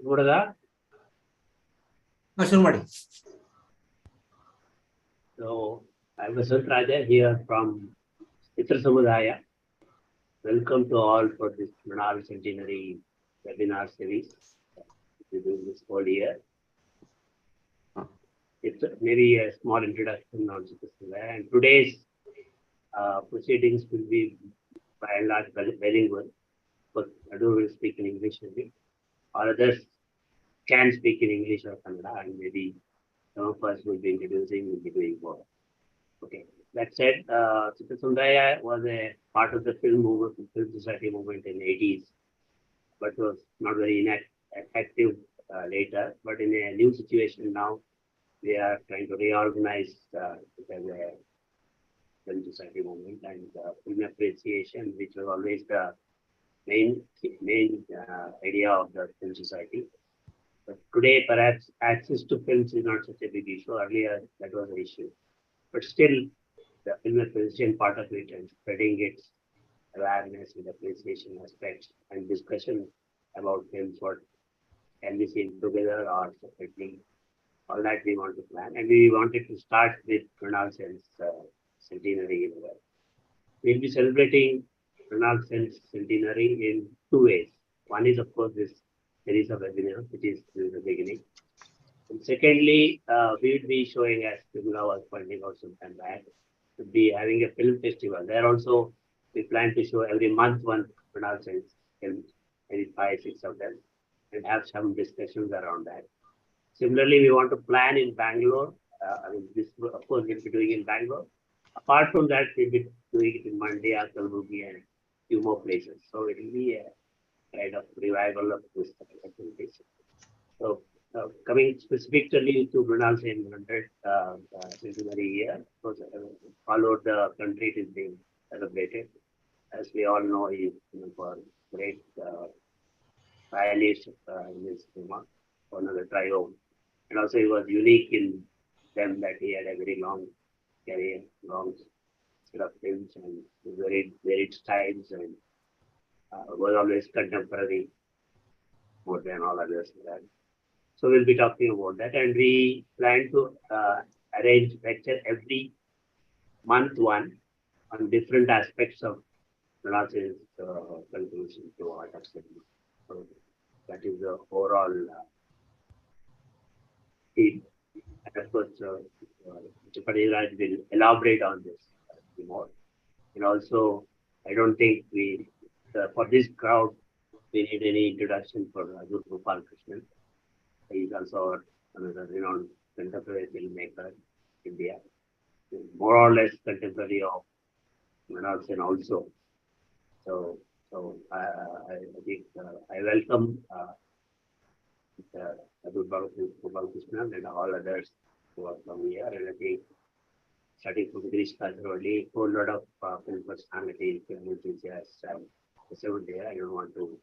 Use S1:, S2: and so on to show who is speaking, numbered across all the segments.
S1: Buddha. So I'm Vasant Raja here from Mitra Samudaya. Welcome to all for this Mrinal Centenary webinar series. We do this whole year. It's maybe a small introduction on Mitra Samudaya, and today's proceedings will be by and large bilingual, but Adu will speak in English maybe, or others can speak in English or Kannada, and maybe some of us will be doing both. Okay. That said, Mitra Samudaya was a part of the film society movement in the 80s, but was not very active later. But in a new situation now, we are trying to reorganize the film society movement and film appreciation, which was always the main idea of the film society. But today, perhaps access to films is not such a big issue. Earlier, that was an issue. But still, the film appreciation part of it and spreading its awareness with appreciation aspects and discussion about films, what can be seen together or separately, all that we want to plan. And we wanted to start with Mrinal Sen's centenary. We'll be celebrating Mrinal Sen's centenary in two ways. One is, of course, this series of webinars, which is the beginning. And secondly, we will be showing, as Timura was pointing out some time back, to be having a film festival. There also, we plan to show every month one Mrinal Sen's films, maybe 5, 6 of them, and have some discussions around that. Similarly, we want to plan in Bangalore. This, of course, we'll be doing in Bangalore. Apart from that, we'll be doing it in Mandya, Kalburgi, and a few more places. So it will be a kind of revival of this activity. So, coming specifically to Mrinal Sen 100th centenary year, followed the country, it is being celebrated. As we all know, he is for great pioneers in this cinema, one of the trio. And also, he was unique in them that he had a very long career, long set of films and very varied styles, and was always contemporary more than all others. So we'll be talking about that, and we plan to arrange lecture every month one on different aspects of Mrinal Sen's contribution to art of cinema. So that is the overall theme. And of course, Mr. Padiraj will elaborate on this more. And also, I don't think for this crowd, we need any introduction for Adur Gopal Krishnan. He is also another renowned contemporary filmmaker in India, more or less contemporary of Mrinal Sen also. So I think I welcome Adur Gopal Krishnan and all others who are from here. And I think starting from Girish Kasaroli, a whole lot of film personalities, film enthusiasts, and so there. I don't want to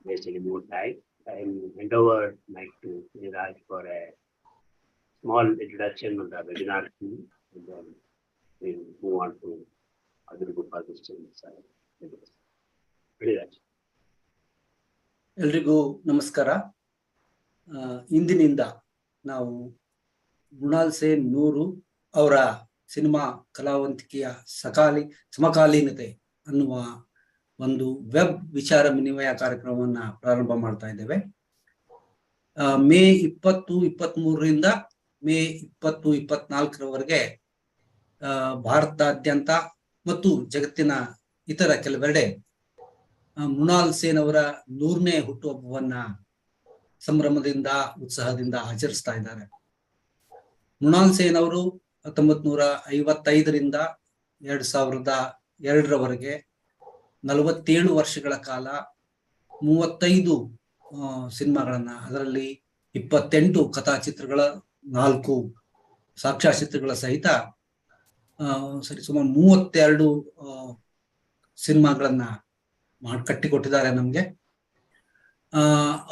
S1: waste any more time. I will hand over mic to Niraj for a small introduction of the webinar, and then we'll move on to Adur Gopal Krishnan. Niraj.
S2: ಎಲ್ರಿಗೂ ನಮಸ್ಕಾರ. ಇಂದಿನಿಂದ ನಾವು ಮೃಣಾಲ್ ಸೇನ್ 100 ಅವರ cinema ಕಲಾವಂತಿಕೆಯ ಸಮಕಾಲೀನತೆ ಅನ್ನುವ ಒಂದು web ವಿಚಾರ ವಿನಿಮಯ ಕಾರ್ಯಕ್ರಮವನ್ನ ಪ್ರಾರಂಭ ಮಾಡ್ತಾ ಇದ್ದೇವೆ. ಮೇ 20, 23ರಿಂದ ಮೇ 20, 24ರವರೆಗೆ ಭಾರತಾದ್ಯಂತ ಮತ್ತು ಜಗತ್ತಿನ ಇತರ ಕೆಲವೆಡೆ ಮೃಣಾಲ್ ಸೇನ್ ಅವರ 100ನೇ ಹುಟ್ಟುಹಬ್ಬವನ್ನ ಸಂಭ್ರಮದಿಂದ ಉತ್ಸಾಹದಿಂದ ಆಚರಿಸ್ತಾ ಇದ್ದಾರೆ. ಮೃಣಾಲ್ ಸೇನ್ ಅವರು 1955ರಿಂದ 2002ರವರೆಗೆ 47 ವರ್ಷಗಳ ಕಾಲ 35 ಸಿನಿಮಾಗಳನ್ನ, ಅದರಲ್ಲಿ 28 ಕಥಾಚಿತ್ರಗಳ, 4 ಸಾಕ್ಷ್ಯಚಿತ್ರಗಳ ಸಹಿತ ಸರಿಸುಮಾರು 32 ಸಿನಿಮಾಗಳನ್ನ ಕಟ್ಟಿಕೊಟ್ಟಿದ್ದಾರೆ ನಮ್ಗೆ.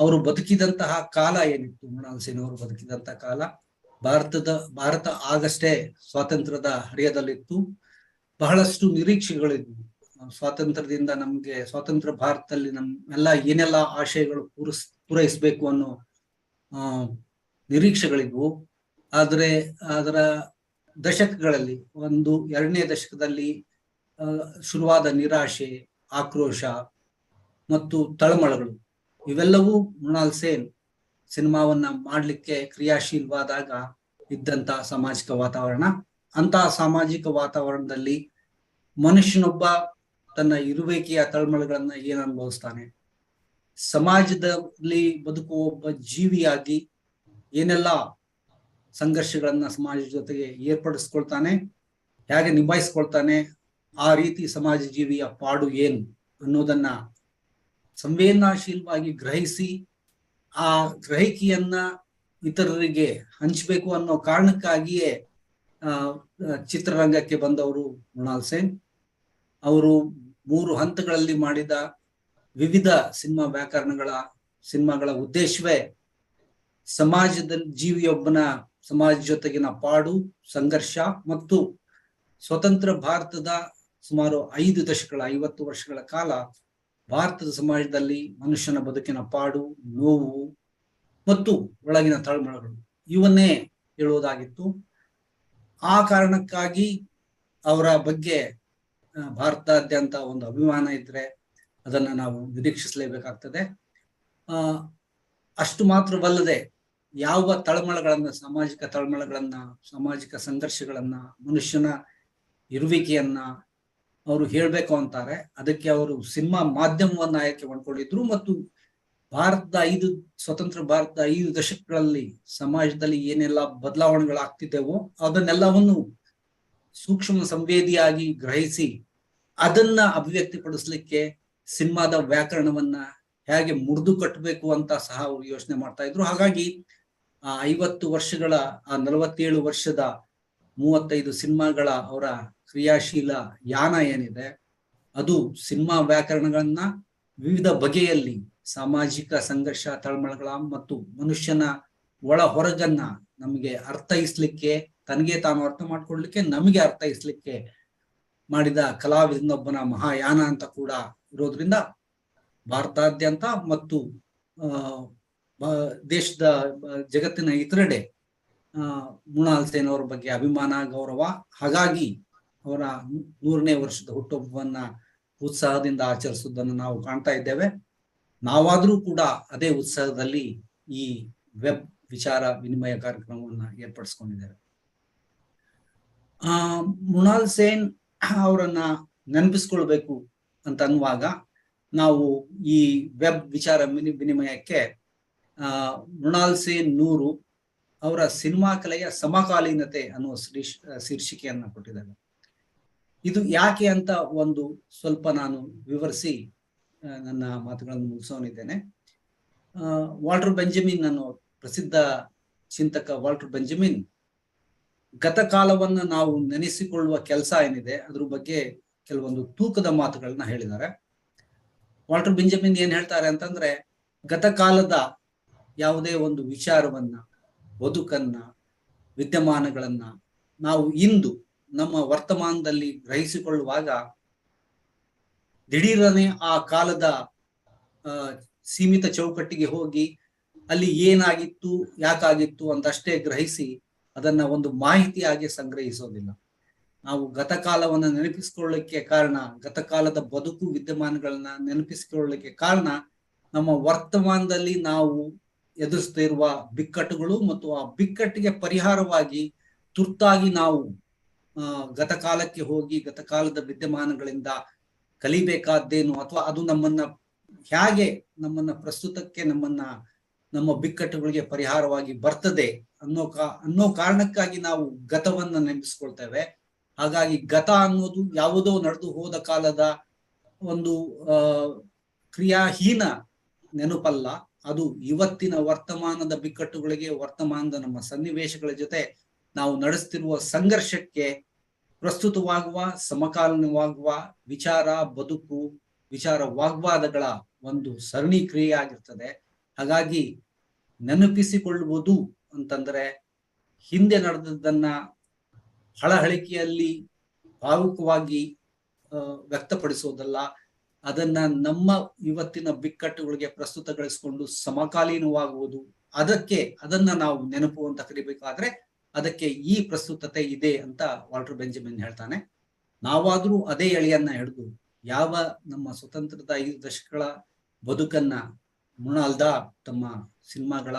S2: ಅವರು ಬದುಕಿದಂತಹ ಕಾಲ ಏನಿತ್ತು, ಮೃಣಾಲ್ ಸೇನ್ ಅವರು ಬದುಕಿದಂತಹ ಕಾಲ, ಭಾರತ ಆಗಷ್ಟೇ ಸ್ವಾತಂತ್ರ್ಯದ ಹರಿಯದಲ್ಲಿತ್ತು. ಬಹಳಷ್ಟು ನಿರೀಕ್ಷೆಗಳಿದ್ವು. ಸ್ವಾತಂತ್ರ್ಯದಿಂದ ನಮ್ಗೆ ಸ್ವಾತಂತ್ರ್ಯ ಭಾರತದಲ್ಲಿ ನಮ್ಮೆಲ್ಲ ಏನೆಲ್ಲ ಆಶಯಗಳು ಪೂರೈಸಬೇಕು ಅನ್ನೋ ನಿರೀಕ್ಷೆಗಳಿದ್ವು. ಆದ್ರೆ ಅದರ ದಶಕಗಳಲ್ಲಿ ಎರಡನೇ ದಶಕದಲ್ಲಿ ಶುರುವಾದ ನಿರಾಶೆ, ಆಕ್ರೋಶ ಮತ್ತು ತಳಮಳಗಳು ಇವೆಲ್ಲವೂ ಮೃಣಾಲ್ ಸೇನ್ ಸಿನಿಮಾವನ್ನ ಮಾಡ್ಲಿಕ್ಕೆ ಕ್ರಿಯಾಶೀಲವಾದಾಗ ಇದ್ದಂತ ಸಾಮಾಜಿಕ ವಾತಾವರಣ. ಅಂತಹ ಸಾಮಾಜಿಕ ವಾತಾವರಣದಲ್ಲಿ ಮನುಷ್ಯನೊಬ್ಬ ತನ್ನ ಇರುವಿಕೆಯ ತಳಮಳಗಳನ್ನ ಏನ್ ಅನುಭವಿಸ್ತಾನೆ, ಸಮಾಜದಲ್ಲಿ ಬದುಕುವ ಒಬ್ಬ ಜೀವಿಯಾಗಿ ಏನೆಲ್ಲ ಸಂಘರ್ಷಗಳನ್ನ ಸಮಾಜದ ಜೊತೆಗೆ ಏರ್ಪಡಿಸ್ಕೊಳ್ತಾನೆ, ಹೇಗೆ ನಿಭಾಯಿಸ್ಕೊಳ್ತಾನೆ, ಆ ರೀತಿ ಸಮಾಜ ಜೀವಿಯ ಪಾಡು ಏನು ಅನ್ನೋದನ್ನ ಸಂವೇದನಾಶೀಲವಾಗಿ ಗ್ರಹಿಸಿ ಆ ಗ್ರಹಿಕೆಯನ್ನ ಇತರರಿಗೆ ಹಂಚಬೇಕು ಅನ್ನೋ ಕಾರಣಕ್ಕಾಗಿಯೇ ಚಿತ್ರರಂಗಕ್ಕೆ ಬಂದವರು ಮೃಣಾಲ್ ಸೇನ್. ಅವರು 3 ಹಂತಗಳಲ್ಲಿ ಮಾಡಿದ ವಿವಿಧ ಸಿನಿಮಾಗಳ ಉದ್ದೇಶವೇ ಸಮಾಜದ ಜೀವಿಯೊಬ್ಬನ ಸಮಾಜ ಜೊತೆಗಿನ ಪಾಡು, ಸಂಘರ್ಷ ಮತ್ತು ಸ್ವತಂತ್ರ ಭಾರತದ ಸುಮಾರು 5 ದಶಕಗಳ 50 ವರ್ಷಗಳ ಕಾಲ ಭಾರತದ ಸಮಾಜದಲ್ಲಿ ಮನುಷ್ಯನ ಬದುಕಿನ ಪಾಡು, ನೋವು ಮತ್ತು ಒಳಗಿನ ತಳಮಳಗಳು ಇವನ್ನೇ ಹೇಳುವುದಾಗಿತ್ತು. ಆ ಕಾರಣಕ್ಕಾಗಿ ಅವರ ಬಗ್ಗೆ ಭಾರತಾದ್ಯಂತ ಒಂದು ಅಭಿಮಾನ ಇದ್ರೆ ಅದನ್ನ ನಾವು ನಿರೀಕ್ಷಿಸಲೇಬೇಕಾಗ್ತದೆ. ಅಷ್ಟು ಮಾತ್ರವಲ್ಲದೆ ಯಾವ ತಳಮಳಗಳನ್ನ, ಸಾಮಾಜಿಕ ತಳಮಳಗಳನ್ನ, ಸಾಮಾಜಿಕ ಸಂಘರ್ಷಗಳನ್ನ, ಮನುಷ್ಯನ ಇರುವಿಕೆಯನ್ನ ಅವರು ಹೇಳ್ಬೇಕು ಅಂತಾರೆ. ಅದಕ್ಕೆ ಅವರು ಸಿನಿಮಾ ಮಾಧ್ಯಮವನ್ನ ಆಯ್ಕೆ ಮಾಡ್ಕೊಂಡಿದ್ರು ಮತ್ತು ಸ್ವತಂತ್ರ ಭಾರತದ 5 ದಶಕಗಳಲ್ಲಿ ಸಮಾಜದಲ್ಲಿ ಏನೆಲ್ಲ ಬದಲಾವಣೆಗಳಾಗ್ತಿದ್ದೆವೋ ಅದನ್ನೆಲ್ಲವನ್ನು ಸೂಕ್ಷ್ಮ ಸಂವೇದಿಯಾಗಿ ಗ್ರಹಿಸಿ ಅದನ್ನ ಅಭಿವ್ಯಕ್ತಿಪಡಿಸ್ಲಿಕ್ಕೆ ಸಿನಿಮಾದ ವ್ಯಾಕರಣವನ್ನ ಹೇಗೆ ಮುರಿದು ಕಟ್ಟಬೇಕು ಅಂತ ಸಹ ಅವರು ಯೋಚನೆ ಮಾಡ್ತಾ ಇದ್ರು. ಹಾಗಾಗಿ 50 ವರ್ಷಗಳ 47 ವರ್ಷದ 35 ಸಿನಿಮಾಗಳ ಅವರ ಕ್ರಿಯಾಶೀಲ ಯಾನ ಏನಿದೆ ಅದು ಸಿನಿಮಾ ವ್ಯಾಕರಣಗಳನ್ನ ವಿವಿಧ ಬಗೆಯಲ್ಲಿ ಸಾಮಾಜಿಕ ಸಂಘರ್ಷ, ತಳಮಳಗಳ ಮತ್ತು ಮನುಷ್ಯನ ಒಳ ಹೊರಗನ್ನ ನಮಗೆ ಅರ್ಥೈಸ್ಲಿಕ್ಕೆ, ತನಗೆ ತಾನು ಅರ್ಥ ಮಾಡ್ಕೊಡ್ಲಿಕ್ಕೆ, ನಮಗೆ ಅರ್ಥೈಸ್ಲಿಕ್ಕೆ ಮಾಡಿದ ಕಲಾವಿದನೊಬ್ಬನ ಮಹಾಯಾನ ಅಂತ ಕೂಡ ಇರೋದ್ರಿಂದ ಭಾರತಾದ್ಯಂತ ಮತ್ತು ದೇಶದ ಜಗತ್ತಿನ ಇತರೆಡೆ ಮೃಣಾಲ್ ಸೇನ್ ಅವರ ಬಗ್ಗೆ ಅಭಿಮಾನ, ಗೌರವ. ಹಾಗಾಗಿ ಅವರ 100ನೇ ವರ್ಷದ ಹುಟ್ಟುಹಬ್ಬವನ್ನ ಉತ್ಸಾಹದಿಂದ ಆಚರಿಸುವುದನ್ನು ನಾವು ಕಾಣ್ತಾ ಇದ್ದೇವೆ. ನಾವಾದ್ರೂ ಕೂಡ ಅದೇ ಉತ್ಸಾಹದಲ್ಲಿ ಈ ವೆಬ್ ವಿಚಾರ ವಿನಿಮಯ ಕಾರ್ಯಕ್ರಮವನ್ನ ಏರ್ಪಡಿಸ್ಕೊಂಡಿದ್ದೇವೆ. ಮೃಣಾಲ್ ಸೇನ್ ಅವರನ್ನ ನೆನಪಿಸ್ಕೊಳ್ಬೇಕು ಅಂತ ಅನ್ನುವಾಗ ನಾವು ಈ ವೆಬ್ ವಿಚಾರ ವಿನಿಮಯಕ್ಕೆ ಮೃಣಾಲ್ ಸೇನ್ 100 ಅವರ ಸಿನಿಮಾ ಕಲೆಯ ಸಮಕಾಲೀನತೆ ಅನ್ನುವ ಶೀರ್ಷಿಕೆಯನ್ನ ಕೊಟ್ಟಿದ್ದಾರೆ. ಇದು ಯಾಕೆ ಅಂತ ಒಂದು ಸ್ವಲ್ಪ ನಾನು ವಿವರಿಸಿ ನನ್ನ ಮಾತುಗಳನ್ನು ಮುಗಿಸೋನಿದ್ದೇನೆ. ವಾಲ್ಟರ್ ಬೆಂಜಮಿನ್ ಅನ್ನೋ ಪ್ರಸಿದ್ಧ ಚಿಂತಕ ವಾಲ್ಟರ್ ಬೆಂಜಮಿನ್ ಗತಕಾಲವನ್ನ ನಾವು ನೆನೆಸಿಕೊಳ್ಳುವ ಕೆಲಸ ಏನಿದೆ ಅದ್ರ ಬಗ್ಗೆ ಕೆಲವೊಂದು ತೂಕದ ಮಾತುಗಳನ್ನ ಹೇಳಿದ್ದಾರೆ. ವಾಲ್ಟರ್ ಬೆಂಜಮಿನ್ ಏನ್ ಹೇಳ್ತಾರೆ ಅಂತಂದ್ರೆ, ಗತಕಾಲದ ಯಾವುದೇ ಒಂದು ವಿಚಾರವನ್ನ, ಬದುಕನ್ನ, ವಿದ್ಯಮಾನಗಳನ್ನ ನಾವು ಇಂದು ನಮ್ಮ ವರ್ತಮಾನದಲ್ಲಿ ಗ್ರಹಿಸಿಕೊಳ್ಳುವಾಗ ದಿಢೀರನೆ ಆ ಕಾಲದ ಸೀಮಿತ ಚೌಕಟ್ಟಿಗೆ ಹೋಗಿ ಅಲ್ಲಿ ಏನಾಗಿತ್ತು, ಯಾಕಾಗಿತ್ತು ಅಂತಷ್ಟೇ ಗ್ರಹಿಸಿ ಅದನ್ನ ಒಂದು ಮಾಹಿತಿಯಾಗಿ ಸಂಗ್ರಹಿಸೋದಿಲ್ಲ. ನಾವು ಗತಕಾಲವನ್ನ ನೆನಪಿಸಿಕೊಳ್ಳಲಿಕ್ಕೆ ಕಾರಣ, ಗತಕಾಲದ ಬದುಕು ವಿದ್ಯಮಾನಗಳನ್ನ ನೆನಪಿಸಿಕೊಳ್ಳಲಿಕ್ಕೆ ಕಾರಣ ನಮ್ಮ ವರ್ತಮಾನದಲ್ಲಿ ನಾವು ಎದುರಿಸ್ತಿರುವ ಬಿಕ್ಕಟ್ಟುಗಳು ಮತ್ತು ಆ ಬಿಕ್ಕಟ್ಟಿಗೆ ಪರಿಹಾರವಾಗಿ ತುರ್ತಾಗಿ ನಾವು ಗತಕಾಲಕ್ಕೆ ಹೋಗಿ ಗತಕಾಲದ ವಿದ್ಯಮಾನಗಳಿಂದ ಕಲಿಬೇಕಾದ್ದೇನು, ಅಥವಾ ಅದು ನಮ್ಮನ್ನ ಪ್ರಸ್ತುತಕ್ಕೆ ನಮ್ಮ ಬಿಕ್ಕಟ್ಟುಗಳಿಗೆ ಪರಿಹಾರವಾಗಿ ಬರ್ತದೆ ಅನ್ನೋ ಕಾರಣಕ್ಕಾಗಿ ನಾವು ಗತವನ್ನ ನೆನಪಿಸ್ಕೊಳ್ತೇವೆ. ಹಾಗಾಗಿ ಗತ ಅನ್ನೋದು ಯಾವುದೋ ನಡೆದು ಹೋದ ಕಾಲದ ಒಂದು ಕ್ರಿಯಾಹೀನ ನೆನಪಲ್ಲ, ಅದು ಇವತ್ತಿನ ವರ್ತಮಾನದ ಬಿಕ್ಕಟ್ಟುಗಳಿಗೆ, ವರ್ತಮಾನದ ನಮ್ಮ ಸನ್ನಿವೇಶಗಳ ಜೊತೆ ನಾವು ನಡೆಸ್ತಿರುವ ಸಂಘರ್ಷಕ್ಕೆ ಪ್ರಸ್ತುತವಾಗುವ, ಸಮಕಾಲೀನವಾಗುವ ವಿಚಾರ, ಬದುಕು, ವಿಚಾರ ವಾಗ್ವಾದಗಳ ಒಂದು ಸರಣಿ ಕ್ರಿಯೆ ಆಗಿರ್ತದೆ. ಹಾಗಾಗಿ ನೆನಪಿಸಿಕೊಳ್ಳುವುದು ಅಂತಂದ್ರೆ ಹಿಂದೆ ನಡೆದದ್ದನ್ನ ಹಳಹಳಿಕೆಯಲ್ಲಿ ಭಾವುಕವಾಗಿ ವ್ಯಕ್ತಪಡಿಸೋದಲ್ಲ, ಅದನ್ನ ನಮ್ಮ ಇವತ್ತಿನ ಬಿಕ್ಕಟ್ಟುಗಳಿಗೆ ಪ್ರಸ್ತುತಗೊಳಿಸಿಕೊಂಡು ಸಮಕಾಲೀನವಾಗುವುದು, ಅದನ್ನ ನಾವು ನೆನಪು ಅಂತ ಕರಿಬೇಕಾದ್ರೆ ಅದಕ್ಕೆ ಈ ಪ್ರಸ್ತುತತೆ ಇದೆ ಅಂತ ವಾಲ್ಟರ್ ಬೆಂಜಮಿನ್ ಹೇಳ್ತಾನೆ. ನಾವಾದ್ರೂ ಅದೇ ಎಳೆಯನ್ನ ಹಿಡಿದು ಯಾವ ನಮ್ಮ ಸ್ವತಂತ್ರದ 5 ದಶಕಗಳ ಬದುಕನ್ನ ಮೃಣಾಲ್ ದಾ ತಮ್ಮ ಸಿನಿಮಾಗಳ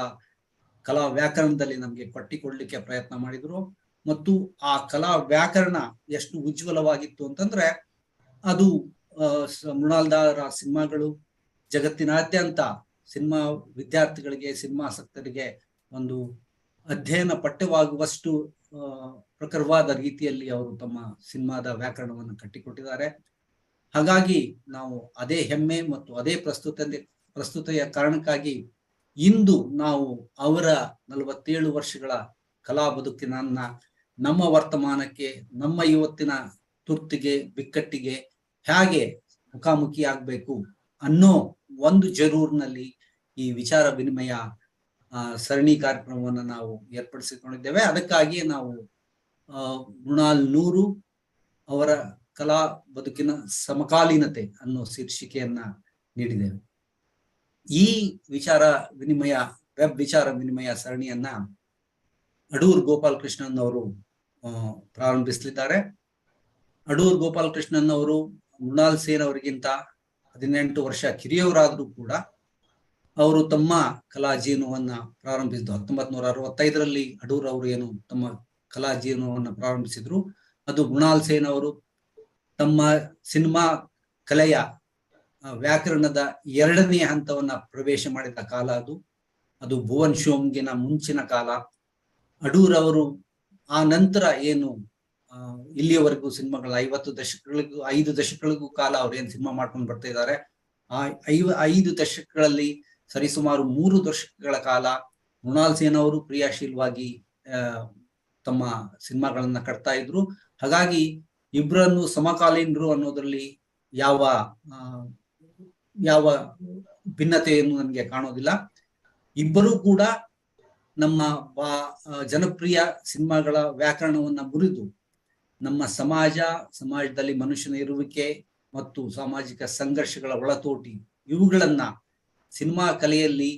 S2: ಕಲಾ ವ್ಯಾಕರಣದಲ್ಲಿ ನಮ್ಗೆ ಕಟ್ಟಿಕೊಡ್ಲಿಕ್ಕೆ ಪ್ರಯತ್ನ ಮಾಡಿದ್ರು. ಮತ್ತು ಆ ಕಲಾ ವ್ಯಾಕರಣ ಎಷ್ಟು ಉಜ್ವಲವಾಗಿತ್ತು ಅಂತಂದ್ರೆ ಅದು ಮೃಣಾಲ್ ದಾರ ಸಿನಿಮಾಗಳು ಜಗತ್ತಿನಾದ್ಯಂತ ಸಿನಿಮಾ ವಿದ್ಯಾರ್ಥಿಗಳಿಗೆ, ಸಿನಿಮಾಸಕ್ತರಿಗೆ ಒಂದು ಅಧ್ಯಯನ ಪಠ್ಯವಾಗುವಷ್ಟು ಪ್ರಖರವಾದ ರೀತಿಯಲ್ಲಿ ಅವರು ತಮ್ಮ ಸಿನಿಮಾದ ವ್ಯಾಕರಣವನ್ನು ಕಟ್ಟಿಕೊಟ್ಟಿದ್ದಾರೆ. ಹಾಗಾಗಿ ನಾವು ಅದೇ ಹೆಮ್ಮೆ ಮತ್ತು ಅದೇ ಪ್ರಸ್ತುತೆಯ ಕಾರಣಕ್ಕಾಗಿ ಇಂದು ನಾವು ಅವರ 47 ವರ್ಷಗಳ ಕಲಾ ಬದುಕಿನನ್ನ ನಮ್ಮ ವರ್ತಮಾನಕ್ಕೆ, ನಮ್ಮ ಇವತ್ತಿನ ತುರ್ತಿಗೆ, ಬಿಕ್ಕಟ್ಟಿಗೆ ಹೇಗೆ ಮುಖಾಮುಖಿ ಆಗ್ಬೇಕು ಅನ್ನೋ ಒಂದು ಜರೂರಿನಲ್ಲಿ ಈ ವಿಚಾರ ವಿನಿಮಯ ಸರಣಿ ಕಾರ್ಯಕ್ರಮವನ್ನು ನಾವು ಏರ್ಪಡಿಸಿಕೊಂಡಿದ್ದೇವೆ. ಅದಕ್ಕಾಗಿಯೇ ನಾವು ಮೃಣಾಲ್ ನೂರು ಅವರ ಕಲಾ ಬದುಕಿನ ಸಮಕಾಲೀನತೆ ಅನ್ನೋ ಶೀರ್ಷಿಕೆಯನ್ನ ನೀಡಿದ್ದೇವೆ. ಈ ವೆಬ್ ವಿಚಾರ ವಿನಿಮಯ ಸರಣಿಯನ್ನ ಅಡೂರ್ ಗೋಪಾಲ್ ಕೃಷ್ಣನ್ ಅವರು ಪ್ರಾರಂಭಿಸಲಿದ್ದಾರೆ. ಅಡೂರ್ ಗೋಪಾಲ್ ಕೃಷ್ಣನ್ ಅವರು ಮೃಣಾಲ್ ಸೇನ್ ಅವರಿಗಿಂತ 18 ವರ್ಷ ಕಿರಿಯವರಾದ್ರೂ ಕೂಡ ಅವರು ತಮ್ಮ ಕಲಾ ಜೀವನವನ್ನ ಪ್ರಾರಂಭಿಸಿದ್ರು. 1965ರಲ್ಲಿ ಅಡೂರ್ ಅವರು ಏನು ತಮ್ಮ ಕಲಾ ಜೀವನವನ್ನ ಪ್ರಾರಂಭಿಸಿದ್ರು, ಅದು ಮೃಣಾಲ್ ಸೇನ್ ಅವರು ತಮ್ಮ ಸಿನಿಮಾ ಕಲೆಯ ವ್ಯಾಕರಣದ 2ನೇ ಹಂತವನ್ನ ಪ್ರವೇಶ ಮಾಡಿದ ಕಾಲ ಅದು ಭುವನ್ ಶೋಮ್ಗಿನ ಮುಂಚಿನ ಕಾಲ. ಅಡೂರ್ ಅವರು ಆ ನಂತರ ಏನು ಇಲ್ಲಿಯವರೆಗೂ ಸಿನಿಮಾಗಳ 5 ದಶಕಗಳಿಗೂ ಕಾಲ ಅವ್ರು ಏನ್ ಸಿನಿಮಾ ಮಾಡ್ಕೊಂಡು ಬರ್ತಾ ಇದ್ದಾರೆ, ಆ 5 ದಶಕಗಳಲ್ಲಿ ಸರಿಸುಮಾರು 3 ದಶಕಗಳ ಕಾಲ ಮೃಣಾಲ್ ಸೇನ್ ಅವರು ಕ್ರಿಯಾಶೀಲವಾಗಿ ತಮ್ಮ ಸಿನಿಮಾಗಳನ್ನ ಕಟ್ತಾ ಇದ್ರು. ಹಾಗಾಗಿ ಇಬ್ಬರನ್ನು ಸಮಕಾಲೀನರು ಅನ್ನೋದ್ರಲ್ಲಿ ಯಾವ ಭಿನ್ನತೆಯನ್ನು ನನಗೆ ಕಾಣೋದಿಲ್ಲ. ಇಬ್ಬರೂ ಕೂಡ ನಮ್ಮ ಜನಪ್ರಿಯ ಸಿನಿಮಾಗಳ ವ್ಯಾಕರಣವನ್ನ ಮುರಿದು ನಮ್ಮ ಸಮಾಜದಲ್ಲಿ ಮನುಷ್ಯನ ಇರುವಿಕೆ ಮತ್ತು ಸಾಮಾಜಿಕ ಸಂಘರ್ಷಗಳ ಒಳತೋಟಿ ಇವುಗಳನ್ನ ಸಿನಿಮಾ ಕಲೆಯಲ್ಲಿ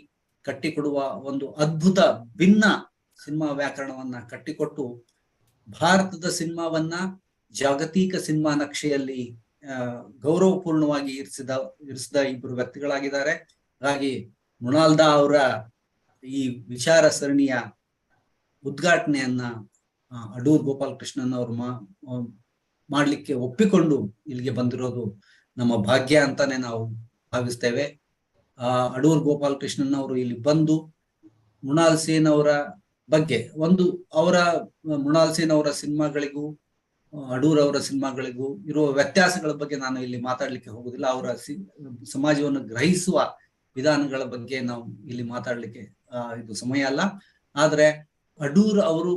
S2: ಕಟ್ಟಿಕೊಡುವ ಒಂದು ಅದ್ಭುತ ಭಿನ್ನ ಸಿನಿಮಾ ವ್ಯಾಕರಣವನ್ನ ಕಟ್ಟಿಕೊಟ್ಟು ಭಾರತದ ಸಿನಿಮಾವನ್ನ ಜಾಗತಿಕ ಸಿನಿಮಾ ನಕ್ಷೆಯಲ್ಲಿ ಗೌರವಪೂರ್ಣವಾಗಿ ಇರಿಸಿದ ಇಬ್ಬರು ವ್ಯಕ್ತಿಗಳಾಗಿದ್ದಾರೆ. ಹಾಗಾಗಿ ಮೃಣಾಲ್ ದಾ ಅವರ ಈ ವಿಚಾರ ಸರಣಿಯ ಉದ್ಘಾಟನೆಯನ್ನ ಅಡೂರ್ ಗೋಪಾಲ್ ಕೃಷ್ಣನ್ ಅವರು ಮಾಡ್ಲಿಕ್ಕೆ ಒಪ್ಪಿಕೊಂಡು ಇಲ್ಲಿಗೆ ಬಂದಿರೋದು ನಮ್ಮ ಭಾಗ್ಯ ಅಂತಾನೆ ನಾವು ಭಾವಿಸ್ತೇವೆ. ಅಡೂರ್ ಗೋಪಾಲ್ ಕೃಷ್ಣನ್ ಅವರು ಇಲ್ಲಿ ಬಂದು ಮೃಣಾಲ್ ಸೇನ್ ಅವರ ಬಗ್ಗೆ ಮೃಣಾಲ್ ಸೇನ್ ಅವರ ಸಿನಿಮಾಗಳಿಗೂ ಅಡೂರ್ ಅವರ ಸಿನಿಮಾಗಳಿಗೂ ಇರುವ ವ್ಯತ್ಯಾಸಗಳ ಬಗ್ಗೆ ನಾನು ಇಲ್ಲಿ ಮಾತಾಡ್ಲಿಕ್ಕೆ ಹೋಗುದಿಲ್ಲ. ಅವರ ಸಮಾಜವನ್ನು ಗ್ರಹಿಸುವ ವಿಧಾನಗಳ ಬಗ್ಗೆ ನಾವು ಇಲ್ಲಿ ಮಾತಾಡ್ಲಿಕ್ಕೆ ಇದು ಸಮಯ ಅಲ್ಲ. ಆದ್ರೆ ಅಡೂರ್ ಅವರು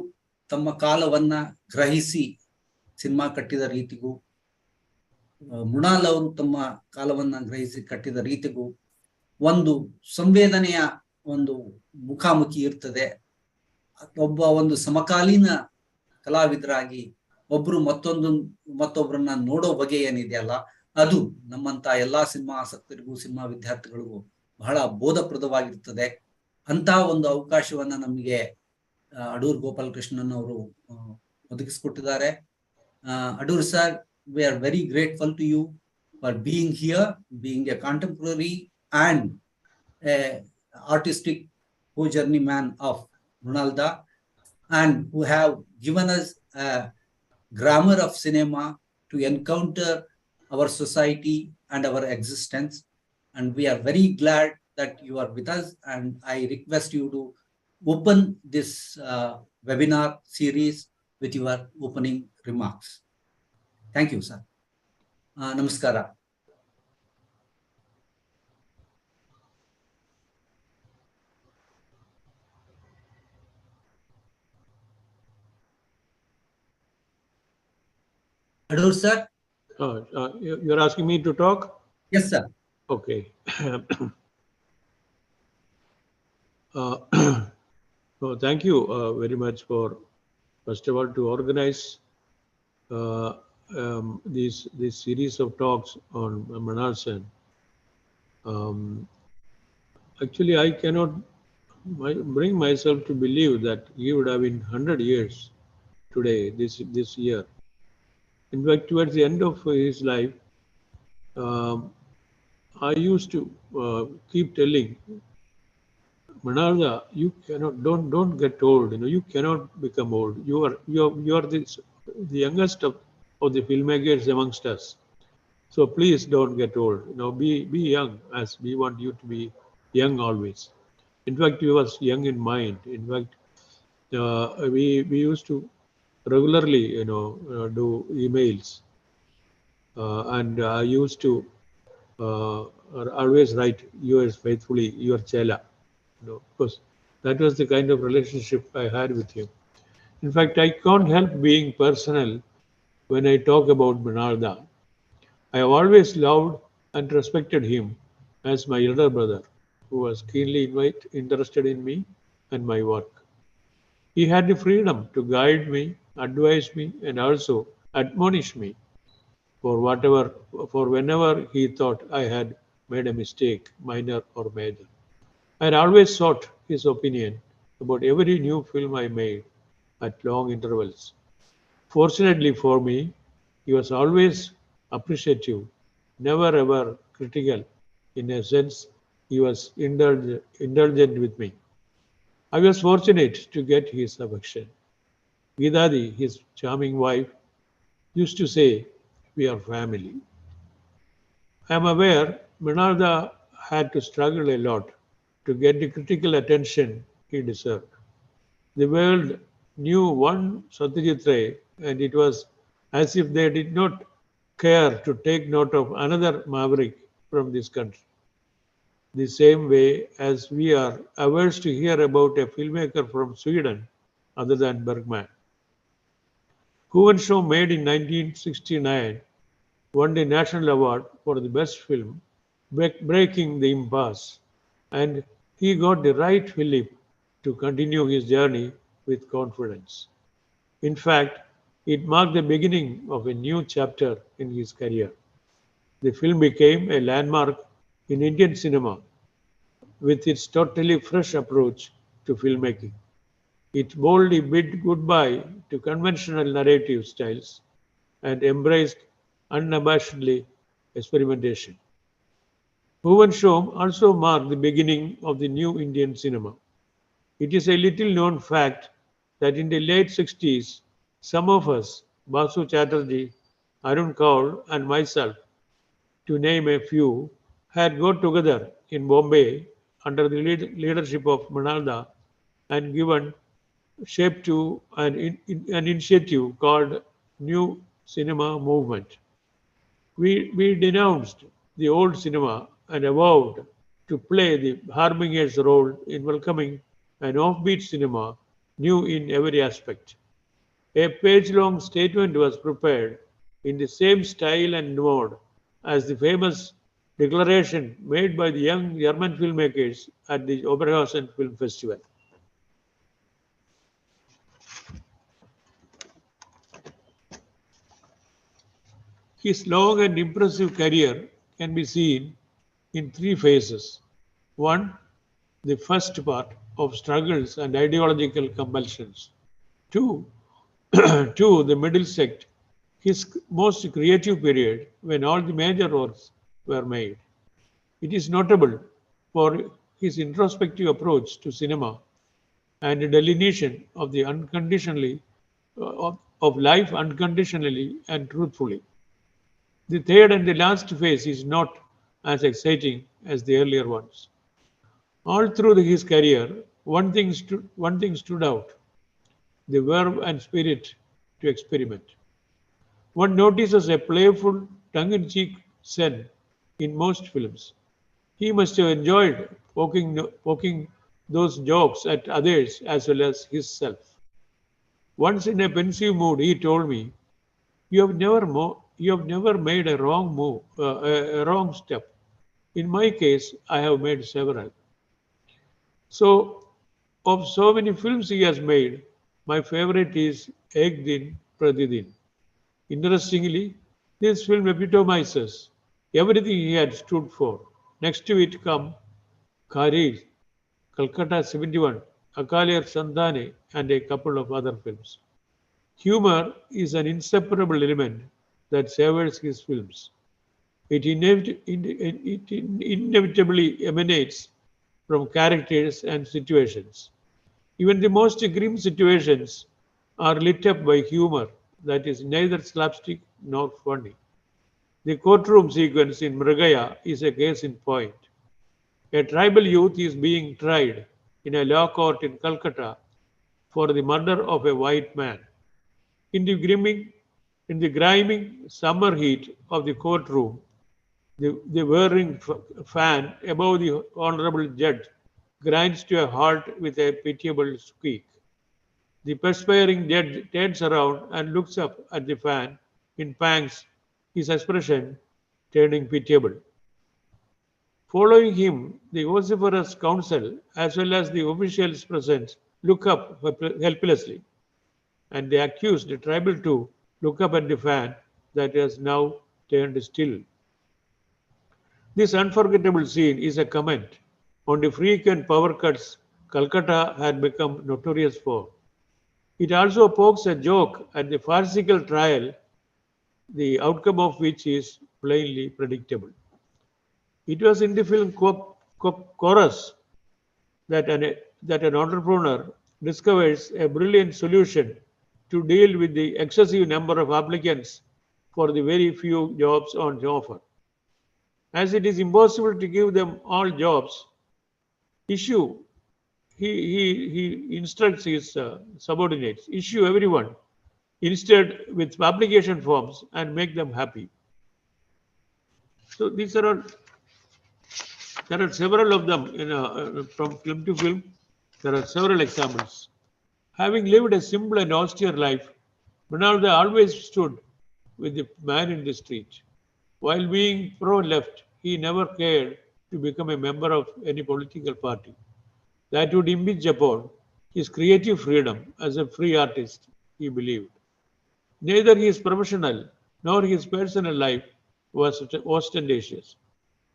S2: ತಮ್ಮ ಕಾಲವನ್ನ ಗ್ರಹಿಸಿ ಸಿನಿಮಾ ಕಟ್ಟಿದ ರೀತಿಗೂ, ಮೃಣಾಲ್ ಅವರು ತಮ್ಮ ಕಾಲವನ್ನ ಗ್ರಹಿಸಿ ಕಟ್ಟಿದ ರೀತಿಗೂ ಒಂದು ಸಂವೇದನೆಯ ಒಂದು ಮುಖಾಮುಖಿ ಇರ್ತದೆ. ಒಂದು ಸಮಕಾಲೀನ ಕಲಾವಿದರಾಗಿ ಒಬ್ರು ಮತ್ತೊಬ್ಬರನ್ನ ನೋಡೋ ಬಗೆ ಏನಿದೆಯಲ್ಲ, ಅದು ನಮ್ಮಂತ ಎಲ್ಲಾ ಸಿನಿಮಾ ಆಸಕ್ತರಿಗೂ, ಸಿನಿಮಾ ವಿದ್ಯಾರ್ಥಿಗಳಿಗೂ ಬಹಳ ಬೋಧಪ್ರದವಾಗಿರ್ತದೆ. ಅಂತ ಒಂದು ಅವಕಾಶವನ್ನ ನಮಗೆ ಅಡೂರ್ ಗೋಪಾಲ್ ಕೃಷ್ಣನ್ ಅವರು ಒದಗಿಸಿಕೊಟ್ಟಿದ್ದಾರೆ. Adoor sir, we are very grateful to you for being here, being a contemporary and a artistic co-journeyman of Mrunal Da, and who have given us a grammar of cinema to encounter our society and our existence. And we are very glad that you are with us, and I request you to open this webinar series with your opening remarks. Thank you, sir. Namaskara. Adur, sir.
S3: You're asking me to talk?
S2: Yes, sir.
S3: Okay. So thank you very much for, first of all, to organize this series of talks on Mrinal Sen. Actually, I cannot bring myself to believe that he would have been 100 years today, this year. In fact, towards the end of his life, um, I used to keep telling Manarda, you cannot, don't get old. You know, you cannot become old. You are the youngest of the filmmakers amongst us. So please don't get old. You know, be young, as we want you to be young always. In fact, he was young in mind. In fact, we used to regularly, do emails, and I used to always write yours faithfully, your Chela. Because that was the kind of relationship I had with him. In fact, I can't help being personal when I talk about Bernarda. I have always loved and respected him as my elder brother, who was keenly interested in me and my work. He had the freedom to guide me, advise me, and also admonish me for for whenever he thought I had made a mistake, minor or major. I had always sought his opinion about every new film I made at long intervals. Fortunately for me, he was always appreciative, never ever critical. In a sense, he was indulgent with me. I was fortunate to get his affection. Gidadi, his charming wife, used to say, "We are family." I am aware Minarda had to struggle a lot to get the critical attention he deserved. The world knew one Satyajit Ray, and it was as if they did not care to take note of another maverick from this country. The same way as we are averse to hear about a filmmaker from Sweden other than Bergman. Show made in 1969 won the National Award for the Best Film, Breaking the Impasse, and he got the right Philip to continue his journey with confidence. In fact, it marked the beginning of a new chapter in his career. The film became a landmark in Indian cinema with its totally fresh approach to filmmaking. It boldly bid goodbye to conventional narrative styles and embraced unabashedly experimentation. Bhuvan Shom also marked the beginning of the new Indian cinema. It is a little known fact that in the late 60s, some of us, Basu Chatterjee, Arun Kaur, and myself, to name a few, had got together in Bombay under the leadership of Manalda and given shape to an initiative called New Cinema Movement. We denounced the old cinema and vowed to play the harbinger's role in welcoming an offbeat cinema new in every aspect. A page-long statement was prepared in the same style and mode as the famous declaration made by the young German filmmakers at the Oberhausen Film Festival. His long and impressive career can be seen in three phases. One, the first part of struggles and ideological compulsions. Two, two, the middle sect, his most creative period when all the major works were made. It is notable for his introspective approach to cinema and the delineation of the unconditionally of life unconditionally and truthfully. The third and the last phase is not as exciting as the earlier ones. All through his career, one thing stood out: the verve and spirit to experiment. One notices a playful, tongue-in-cheek Sen in most films. He must have enjoyed poking those jokes at others as well as himself. Once in a pensive mood, he told me, you have never made a wrong move, a wrong step. In my case, I have made several. So, of so many films he has made, my favorite is Ek Din Pratidin. Interestingly, this film epitomizes everything he had stood for. Next to it come Kari, Calcutta 71, Akalir Sandane, and a couple of other films. Humor is an inseparable element that savors his films. It inevitably emanates from characters and situations. Even the most grim situations are lit up by humor that is neither slapstick nor funny. The courtroom sequence in Mrigaya is a case in point. A tribal youth is being tried in a law court in Calcutta for the murder of a white man. In the grimy summer heat of the courtroom, the whirring fan above the honorable judge grinds to a halt with a pitiable squeak. The perspiring judge turns around and looks up at the fan in pangs, his expression turning pitiable. Following him, the vociferous counsel as well as the officials present look up helplessly, and the accused, the tribal too, look up at the fan that has now turned still. This unforgettable scene is a comment on the frequent power cuts Calcutta had become notorious for. It also pokes a joke at the farcical trial, the outcome of which is plainly predictable. It was in the film Chorus that an entrepreneur discovers a brilliant solution to deal with the excessive number of applicants for the very few jobs on offer. As it is impossible to give them all jobs, issue he instructs his subordinates, issue everyone instead with application forms and make them happy. So these are all, there are several of them from film to film. There are several examples. Having lived a simple and austere life, Mrinalda always stood with the man in the street. While being pro-left, he never cared to become a member of any political party. That would impinge upon his creative freedom as a free artist, he believed. Neither his professional nor his personal life was ostentatious.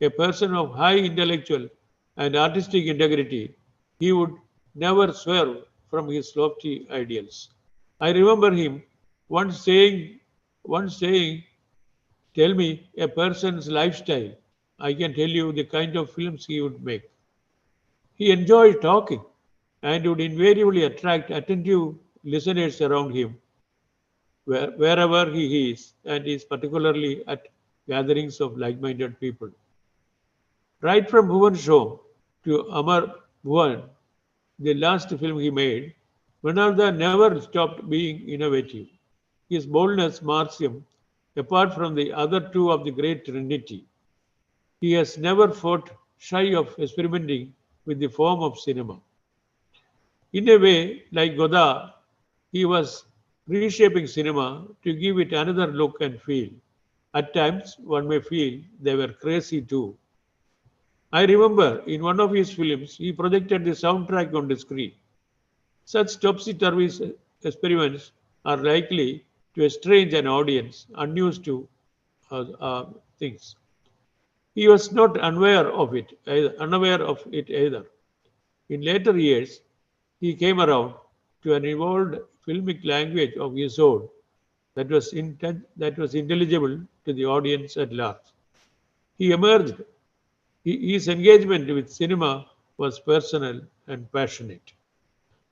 S3: A person of high intellectual and artistic integrity, he would never swerve from his lofty ideals. I remember him once saying, tell me a person's lifestyle. I can tell you the kind of films he would make. He enjoyed talking and would invariably attract attentive listeners around him wherever he is, and is particularly at gatherings of like-minded people. Right from Bhuvan Shom to Amar Bhuvan, the last film he made, Mrinalda never stopped being innovative. His boldness marks him apart from the other two of the great trinity. He has never fought shy of experimenting with the form of cinema. In a way, like Godard, he was reshaping cinema to give it another look and feel. At times, one may feel they were crazy too. I remember in one of his films, he projected the soundtrack on the screen. Such topsy-turvy experiments are likely to estrange an audience unused to things. He was not unaware of it either. In later years, he came around to an evolved filmic language of his own that was intelligible to the audience at large. He emerged. His engagement with cinema was personal and passionate.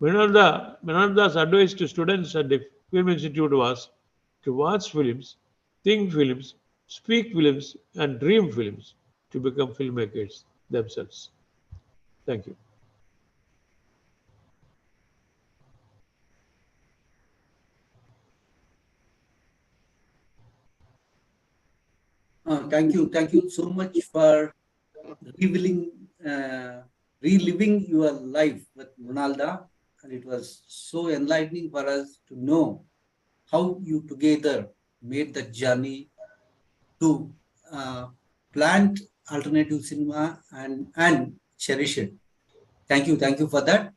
S3: Mrinalda's advice to students at the Film Institute was to watch films, think films, speak films, and dream films to become filmmakers themselves. Thank you.
S2: Thank you so much for reliving your life with Mrinalda, and it was so enlightening for us to know how you together made the journey to plant alternative cinema and cherish it. Thank you for that.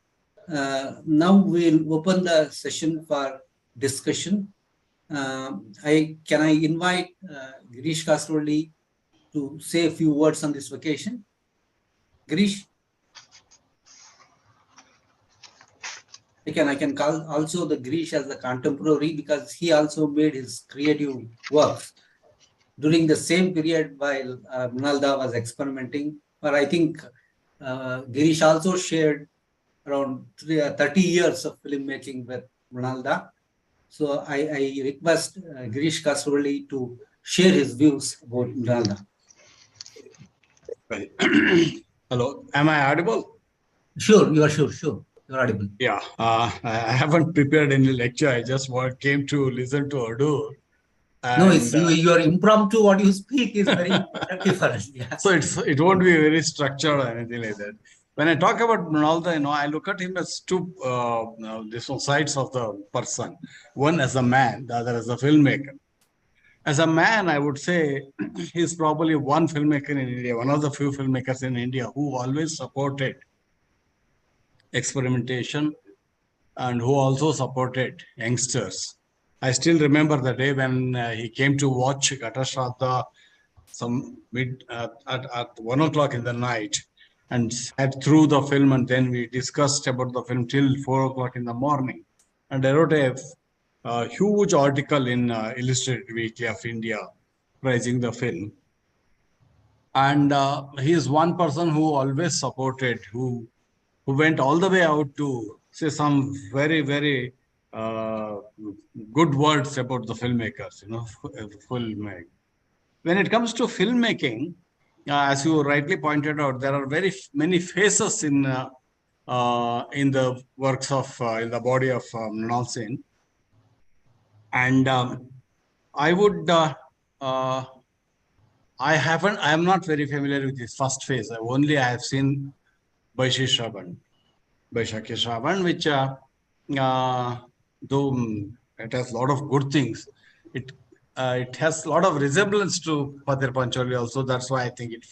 S2: Now we'll open the session for discussion. Can I invite Girish Kasroli to say a few words on this vacation? Girish? I can call also the Girish as the contemporary because he also made his creative works during the same period while Mrinalda was experimenting. But I think Girish also shared around 30 years of filmmaking with Mrinalda. So I request Girish Kasroli to share his views about Mrinalda.
S4: Well, hello, am I audible?
S2: Sure, you are sure. You're audible.
S4: Yeah, I haven't prepared any lecture. I just came to listen to Adur.
S2: No, it's your impromptu what you speak is very effective for us. Yeah.
S4: So it won't be very structured or anything like that. When I talk about Mrinalda, I look at him as two different sides of the person. One as a man, the other as a filmmaker. As a man, I would say he's probably one filmmaker in India, one of the few filmmakers in India who always supported experimentation and who also supported youngsters. I still remember the day when he came to watch Ghata some at 1 o'clock in the night and sat through the film, and then we discussed about the film till 4 o'clock in the morning. And I wrote a huge article in Illustrated Weekly of India praising the film. And he is one person who always supported, who went all the way out to say some very, very good words about the filmmakers, filmmaking. When it comes to filmmaking, as you rightly pointed out, there are very many phases in the works of, in the body of Mrinal Sen. And I would, I am not very familiar with his first phase. I have seen Baishakhi Shravan, which though it has a lot of good things, it has a lot of resemblance to Pathir Pancholi also. That's why I think it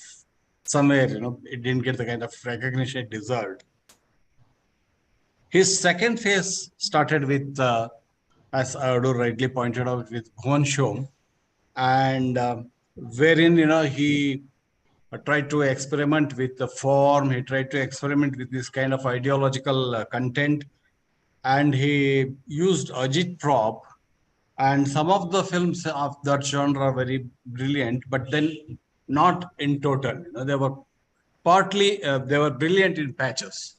S4: somewhere, it didn't get the kind of recognition it deserved. His second phase started with, as Adur rightly pointed out, with Bhuvan Shom, and wherein, he tried to experiment with the form, he tried to experiment with this kind of ideological content, and he used Agitprop, and some of the films of that genre are very brilliant, but then not in total. They were partly, they were brilliant in patches.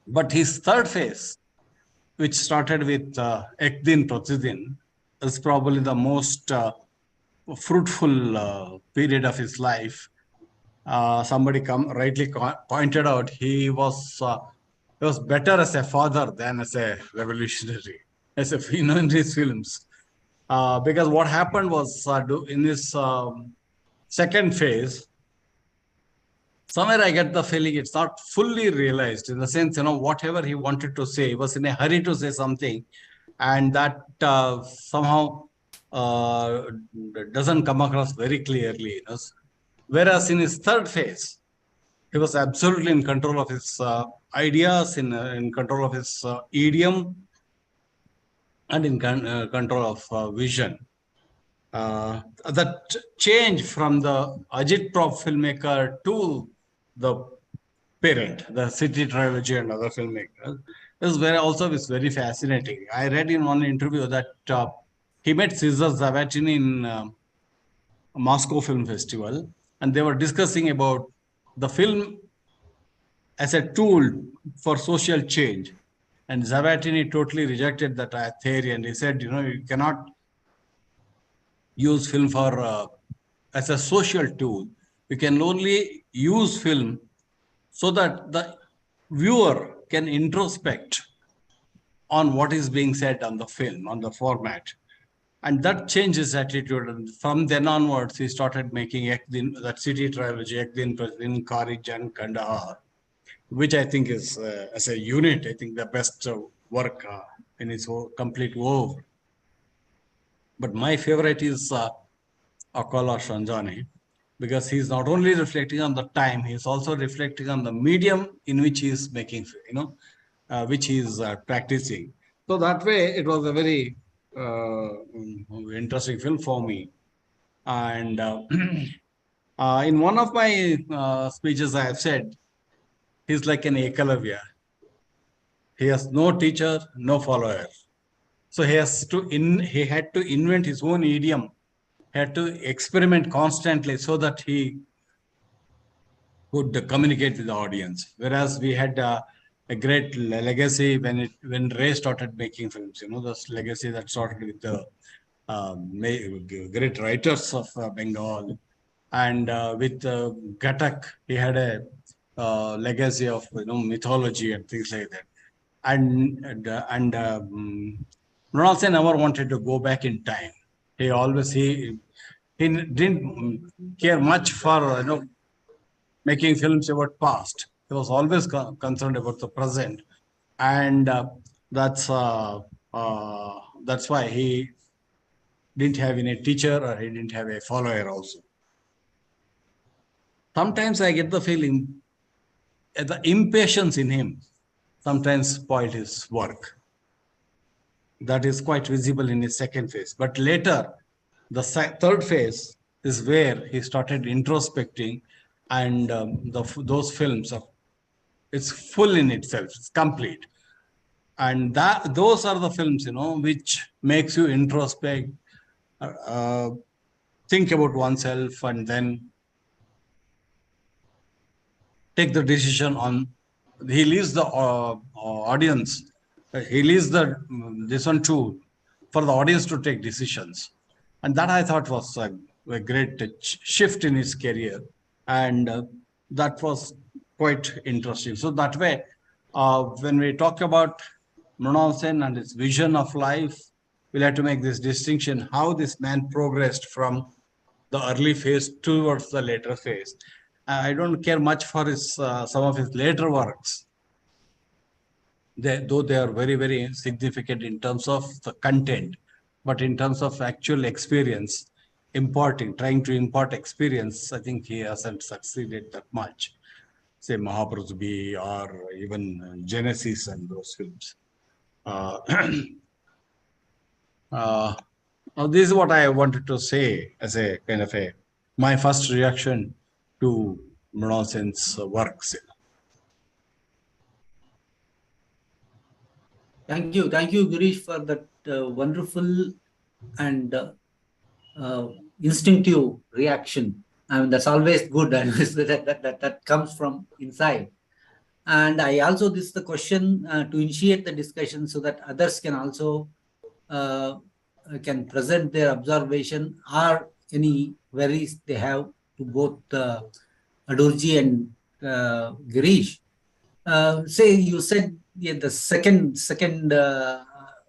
S4: But his third phase, which started with Ek Din Pratidin, is probably the most fruitful period of his life. Somebody rightly pointed out he was better as a father than as a revolutionary, as in his films. Because what happened was in this second phase, somewhere I get the feeling it's not fully realized, in the sense, whatever he wanted to say, he was in a hurry to say something, and that somehow doesn't come across very clearly. Whereas in his third phase, he was absolutely in control of his ideas, in control of his idiom, and in control of vision. That change from the Agitprop filmmaker to the parent, the City Trilogy and other filmmakers, is very fascinating. I read in one interview that he met Cesar Zavattini in Moscow Film Festival, and they were discussing about the film as a tool for social change. And Zavattini totally rejected that theory, and he said, you cannot use film for as a social tool. You can only use film so that the viewer can introspect on what is being said on the film, on the format. And that changed his attitude. And from then onwards, he started making that City Trilogy, Ek Din Pratidin, Kari Jang, Kandahar, which I think is, as a unit, I think the best work in its complete wove. But my favorite is Akala Shanjani, because he's not only reflecting on the time, he's also reflecting on the medium in which he is making, which he is practicing. So that way, it was a very interesting film for me. And in one of my speeches, I have said he's like an Ekalavya. He has no teacher, no follower. So he had to invent his own idiom. He had to experiment constantly so that he could communicate with the audience. Whereas we had a great legacy when Ray started making films. This legacy that started with the great writers of Bengal, and with Ghatak, he had a legacy of mythology and things like that. And Mrinal Sen never wanted to go back in time. He didn't care much for making films about past. He was always concerned about the present, and that's why he didn't have any teacher or he didn't have a follower also. Sometimes I get the feeling the impatience in him sometimes spoiled his work. That is quite visible in his second phase. But later, the third phase is where he started introspecting, and those films it's full in itself. It's complete, and those are the films which makes you introspect, think about oneself, and then take the decision on. He leaves the audience. He leaves this one too for the audience to take decisions, and that I thought was a great shift in his career, and that was quite interesting. So that way, when we talk about Mrinal Sen and his vision of life, we'll have to make this distinction: how this man progressed from the early phase towards the later phase. I don't care much for his some of his later works, though they are very, very significant in terms of the content, but in terms of actual experience, trying to impart experience, I think he hasn't succeeded that much. Say Mahaprabhu or even Genesis and those films. Now this is what I wanted to say as a kind of my first reaction to Mrinal Sen's works.
S2: Thank you, Girish, for that wonderful and instinctive reaction. I mean, that's always good, and that comes from inside. And I also, this is the question to initiate the discussion so that others can also can present their observation or any worries they have to both Adoorji and Girish. Say you said the second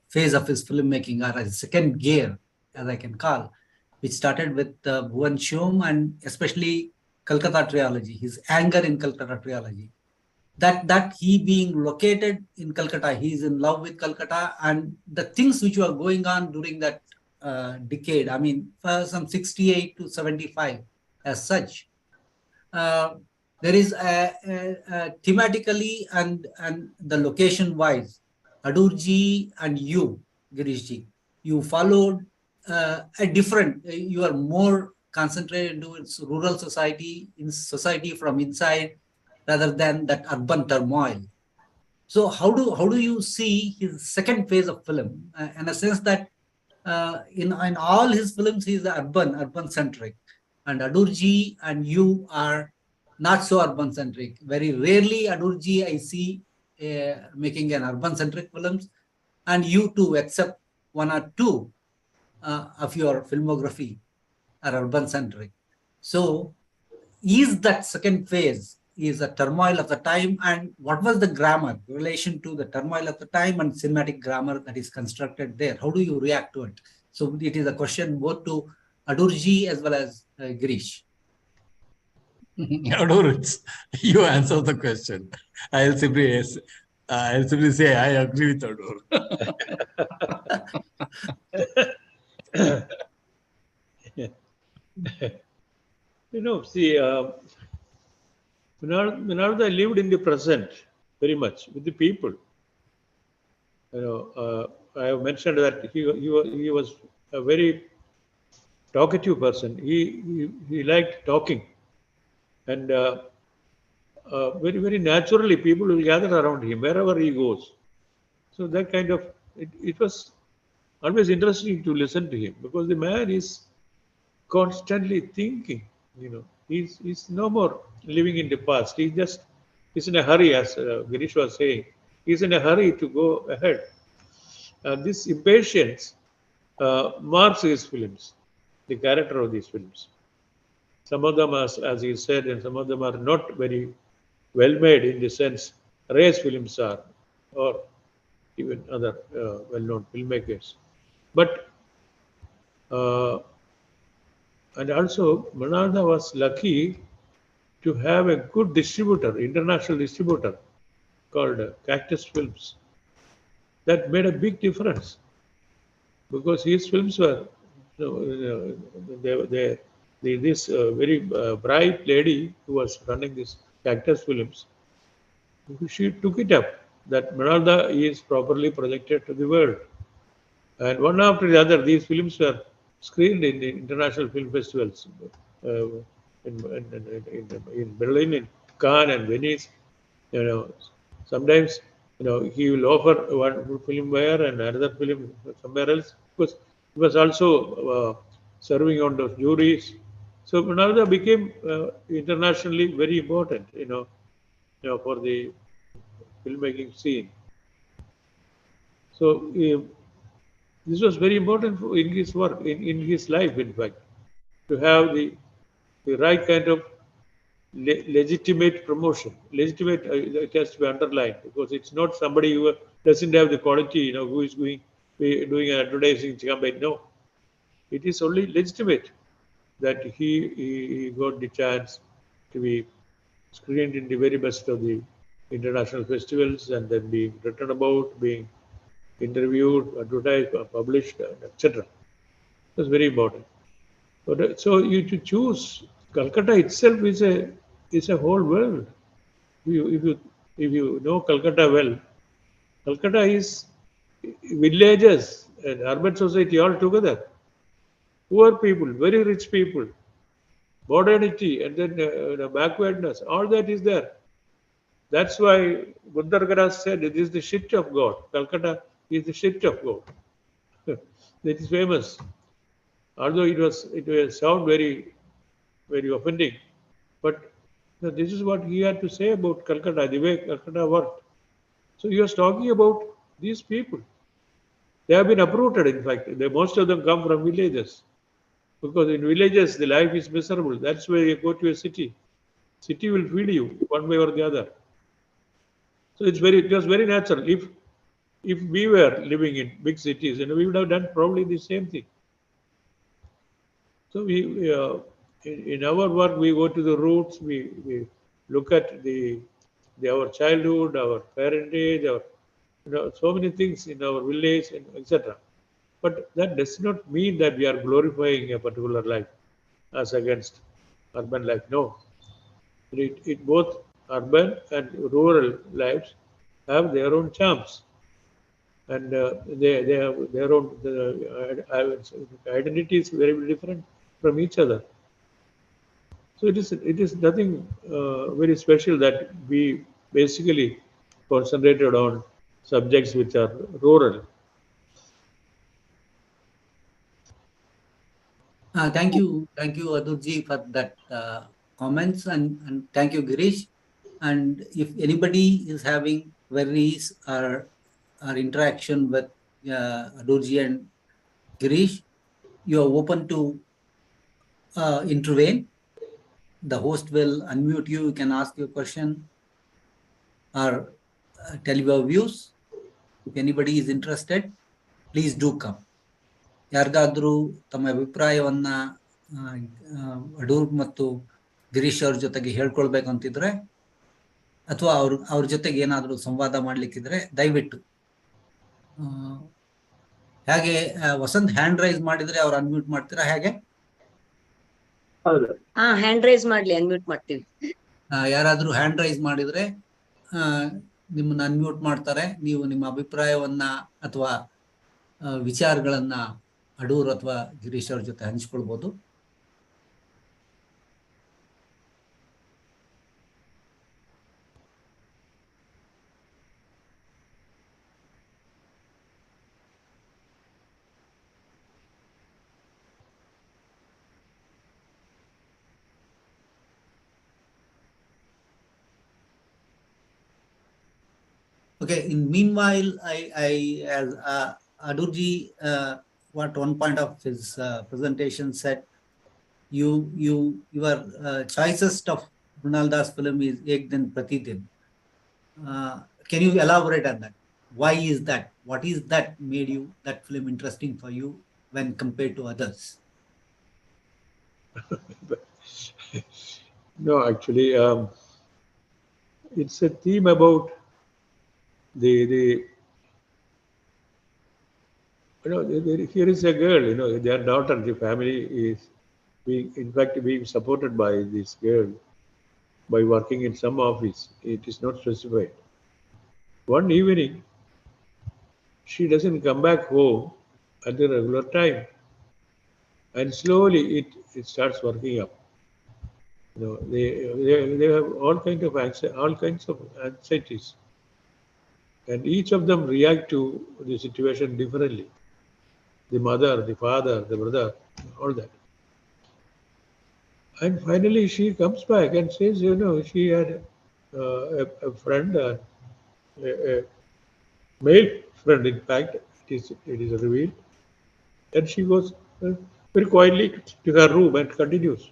S2: phase of his filmmaking, or a second gear, as I can call, which started with Bhuvan Shom and especially Calcutta trilogy, his anger in Calcutta trilogy. That he being located in Calcutta, he is in love with Calcutta, and the things which were going on during that decade, I mean, some 68 to 75 as such. There is thematically and the location wise, Adoorji and you, Girishji, you followed a different, you are more concentrated towards rural society, in society from inside, rather than that urban turmoil. So how do you see his second phase of film, in a sense that in all his films he is urban centric, and Adoorji and you are not so urban centric. Very rarely Adoorji I see making an urban centric films, and you too, except one or two of your filmography are urban centric. So is that second phase is a turmoil of the time, and what was the grammar relation to the turmoil of the time and cinematic grammar that is constructed there? How do you react to it? So it is a question both to Adoorji as well as Girish.
S4: Adoor, you answer the question. I'll simply say I agree with Adoor.
S3: See, Minarda lived in the present very much with the people. I have mentioned that he was a very talkative person. He liked talking, and very naturally people will gather around him wherever he goes. So that kind of it was always interesting to listen to him because the man is constantly thinking. He's no more living in the past. He's in a hurry, as Girish was saying. He's in a hurry to go ahead. And this impatience marks his films, the character of these films. Some of them, as he said, and some of them are not very well made in the sense Ray's films are, or even other well-known filmmakers. But and also Mrinalda was lucky to have a good distributor, international distributor called Cactus Films. That made a big difference because his films were, this very bright lady who was running this Cactus Films, she took it up that Mrinalda is properly projected to the world. And one after the other, these films were screened in the international film festivals in Berlin, in Cannes, and Venice. Sometimes he will offer one film there and another film somewhere else because he was also serving on those juries. So Mrinalda became internationally very important, for the filmmaking scene. So this was very important in his work, in his life, in fact, to have the right kind of legitimate promotion. Legitimate, it has to be underlined because it's not somebody who doesn't have the quality, who is doing an advertising campaign. No, it is only legitimate that he got the chance to be screened in the very best of the international festivals and then being written about, being interviewed, advertised, published, etc. That's very important. But so you to choose Calcutta itself is a whole world. If you know Calcutta well, Calcutta is villages and urban society all together. Poor people, very rich people, modernity, and then backwardness. All that is there. That's why Buddha said it is the shit of God. Calcutta is the shit of God. That is famous. Although it will sound very, very offending, but this is what he had to say about Calcutta, the way Calcutta worked. So he was talking about these people. They have been uprooted, in fact. Most of them come from villages. Because in villages, the life is miserable. That's why you go to a city. City will feed you one way or the other. So it was very natural. If we were living in big cities, we would have done probably the same thing. So in our work, we go to the roots. We look at our childhood, our parentage, so many things in our village, etc. But that does not mean that we are glorifying a particular life as against urban life. No, it both urban and rural lives have their own charms, and they have their own identity is very different from each other. So it is nothing very special that we basically concentrated on subjects which are rural.
S2: Thank you, Adurji, for that comments, and thank you, Girish. And if anybody is having queries or interaction with Adurji and Girish, you are open to intervene. The host will unmute you. You can ask your question or tell your views. If anybody is interested, please do come. ಯಾರಿಗಾದ್ರೂ ತಮ್ಮ ಅಭಿಪ್ರಾಯವನ್ನ ಅಡೂರ್ ಮತ್ತು ಗಿರೀಶ್ ಅವ್ರ ಜೊತೆಗೆ ಹೇಳ್ಕೊಳ್ಬೇಕಂತಿದ್ರೆ ಅಥವಾ ಅವ್ರ ಜೊತೆಗೆ ಏನಾದ್ರೂ ಸಂವಾದ ಮಾಡ್ಲಿಕ್ಕಿದ್ರೆ ದಯವಿಟ್ಟು ಹಾಗೆ ವಸಂತ್ ಹ್ಯಾಂಡ್ ರೈಸ್ ಮಾಡಿದ್ರೆ ಅವ್ರು ಅನ್ಮ್ಯೂಟ್ ಮಾಡ್ತೀರಾ? ಹೇಗೆ
S5: ಹ್ಯಾಂಡ್ ರೈಸ್ ಮಾಡ್ಲಿ, ಅನ್ಮ್ಯೂಟ್ ಮಾಡ್ತೀವಿ.
S2: ಯಾರಾದ್ರೂ ಹ್ಯಾಂಡ್ ರೈಸ್ ಮಾಡಿದ್ರೆ ನಿಮ್ಮನ್ನ ಅನ್ಮ್ಯೂಟ್ ಮಾಡ್ತಾರೆ. ನೀವು ನಿಮ್ಮ ಅಭಿಪ್ರಾಯವನ್ನ ಅಥವಾ ವಿಚಾರಗಳನ್ನ ಅಡೂರ್ ಅಥವಾ ಗಿರೀಶ್ ಅವ್ರ ಜೊತೆ ಹಂಚ್ಕೊಳ್ಬೋದು. Okay, in meanwhile, as Adurji, what one point of his presentation said, your choicest of Mrinal Das film is Ek Din Prati Din. Can you elaborate on that? Why is that? What is that made you that film interesting for you when compared to others?
S3: No, actually, it's a theme about the here is a girl, their daughter, the family is being supported by this girl by working in some office. It is not specified. One evening, she doesn't come back home at the regular time, and slowly it starts working up. They have all kinds of anxieties, and each of them react to the situation differently. The mother, the father, the brother, all that. And finally, she comes back and says, she had a friend, a male friend, in fact, it is revealed. And she goes very quietly to her room and continues.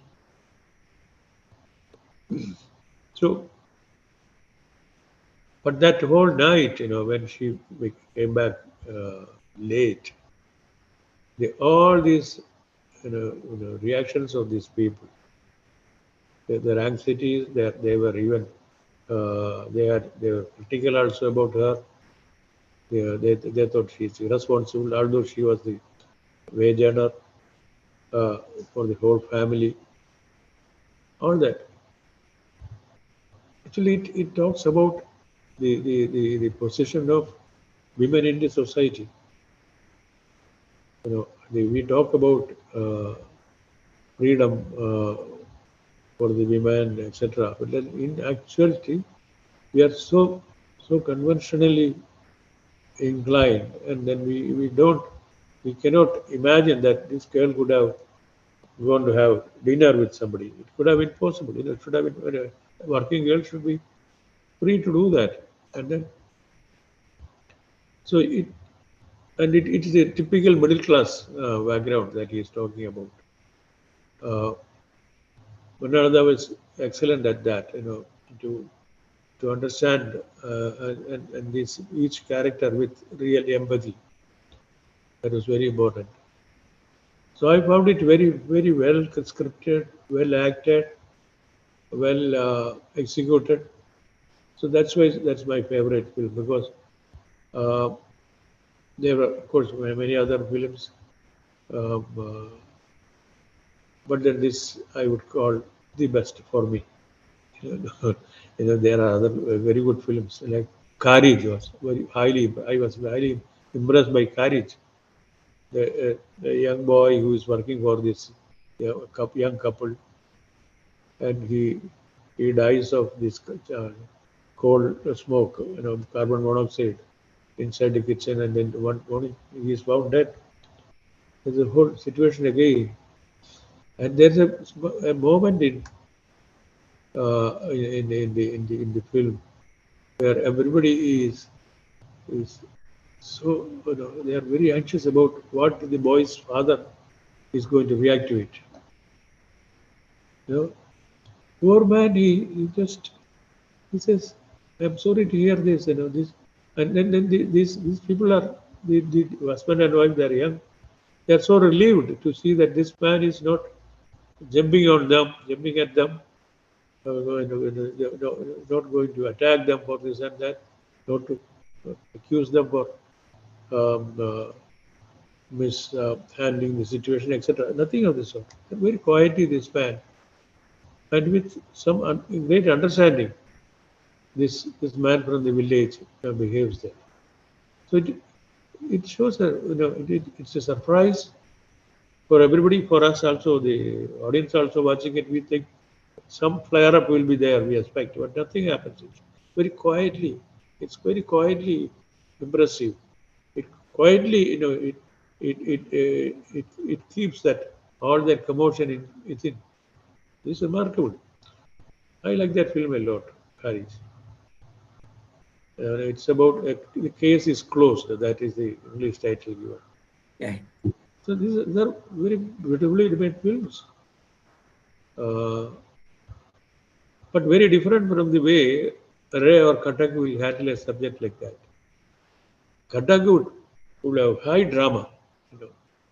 S3: So, but that whole night, when she came back late, all these reactions of these people, their anxieties, they were even they were critical also about her. They thought she's irresponsible, although she was the wage earner for the whole family. All that. Actually, it talks about the position of women in the society. We talk about freedom for the women, etc. But then in actuality, we are so conventionally inclined, and then we cannot imagine that this girl could have gone to have dinner with somebody. It could have been possible. It should have been, a working girl should be free to do that. And then, so it is a typical middle class background that he is talking about. Manarada was excellent at that, to understand and this each character with real empathy. That was very important. So I found it very, very well scripted, well acted, well executed. So that's why that's my favorite film, because there were, of course, many other films, but then this I would call the best for me. There are other very good films like Courage was I was highly impressed by Courage. The young boy who is working for this young couple, and he dies of this coal smoke, carbon monoxide inside the kitchen, and then one morning he is found dead. There's a whole situation again, and there's a moment in the film where everybody is so they are very anxious about what the boy's father is going to react to it. Poor man, he says, "I'm sorry to hear this, this," and then these people are the husband and wife. They are young. They are so relieved to see that this man is not jumping on them, jumping at them, not going to attack them for this and that, not to accuse them for mishandling the situation, etc. Nothing of this sort. Very quietly, this man, and with some great understanding, this man from the village behaves there. So it shows a, it's a surprise for everybody, for us also, the audience also watching it. We think some flare up will be there, we expect, but nothing happens. It's very quietly, it's very quietly impressive. It quietly, it keeps that all that commotion in within. This is remarkable. I like that film a lot, Harris. It's about the case is closed. That is the English title given.
S2: Yeah.
S3: So these are very beautifully made films, uh, but very different from the way Ray or Katak will handle a subject like that. Katak would have high drama,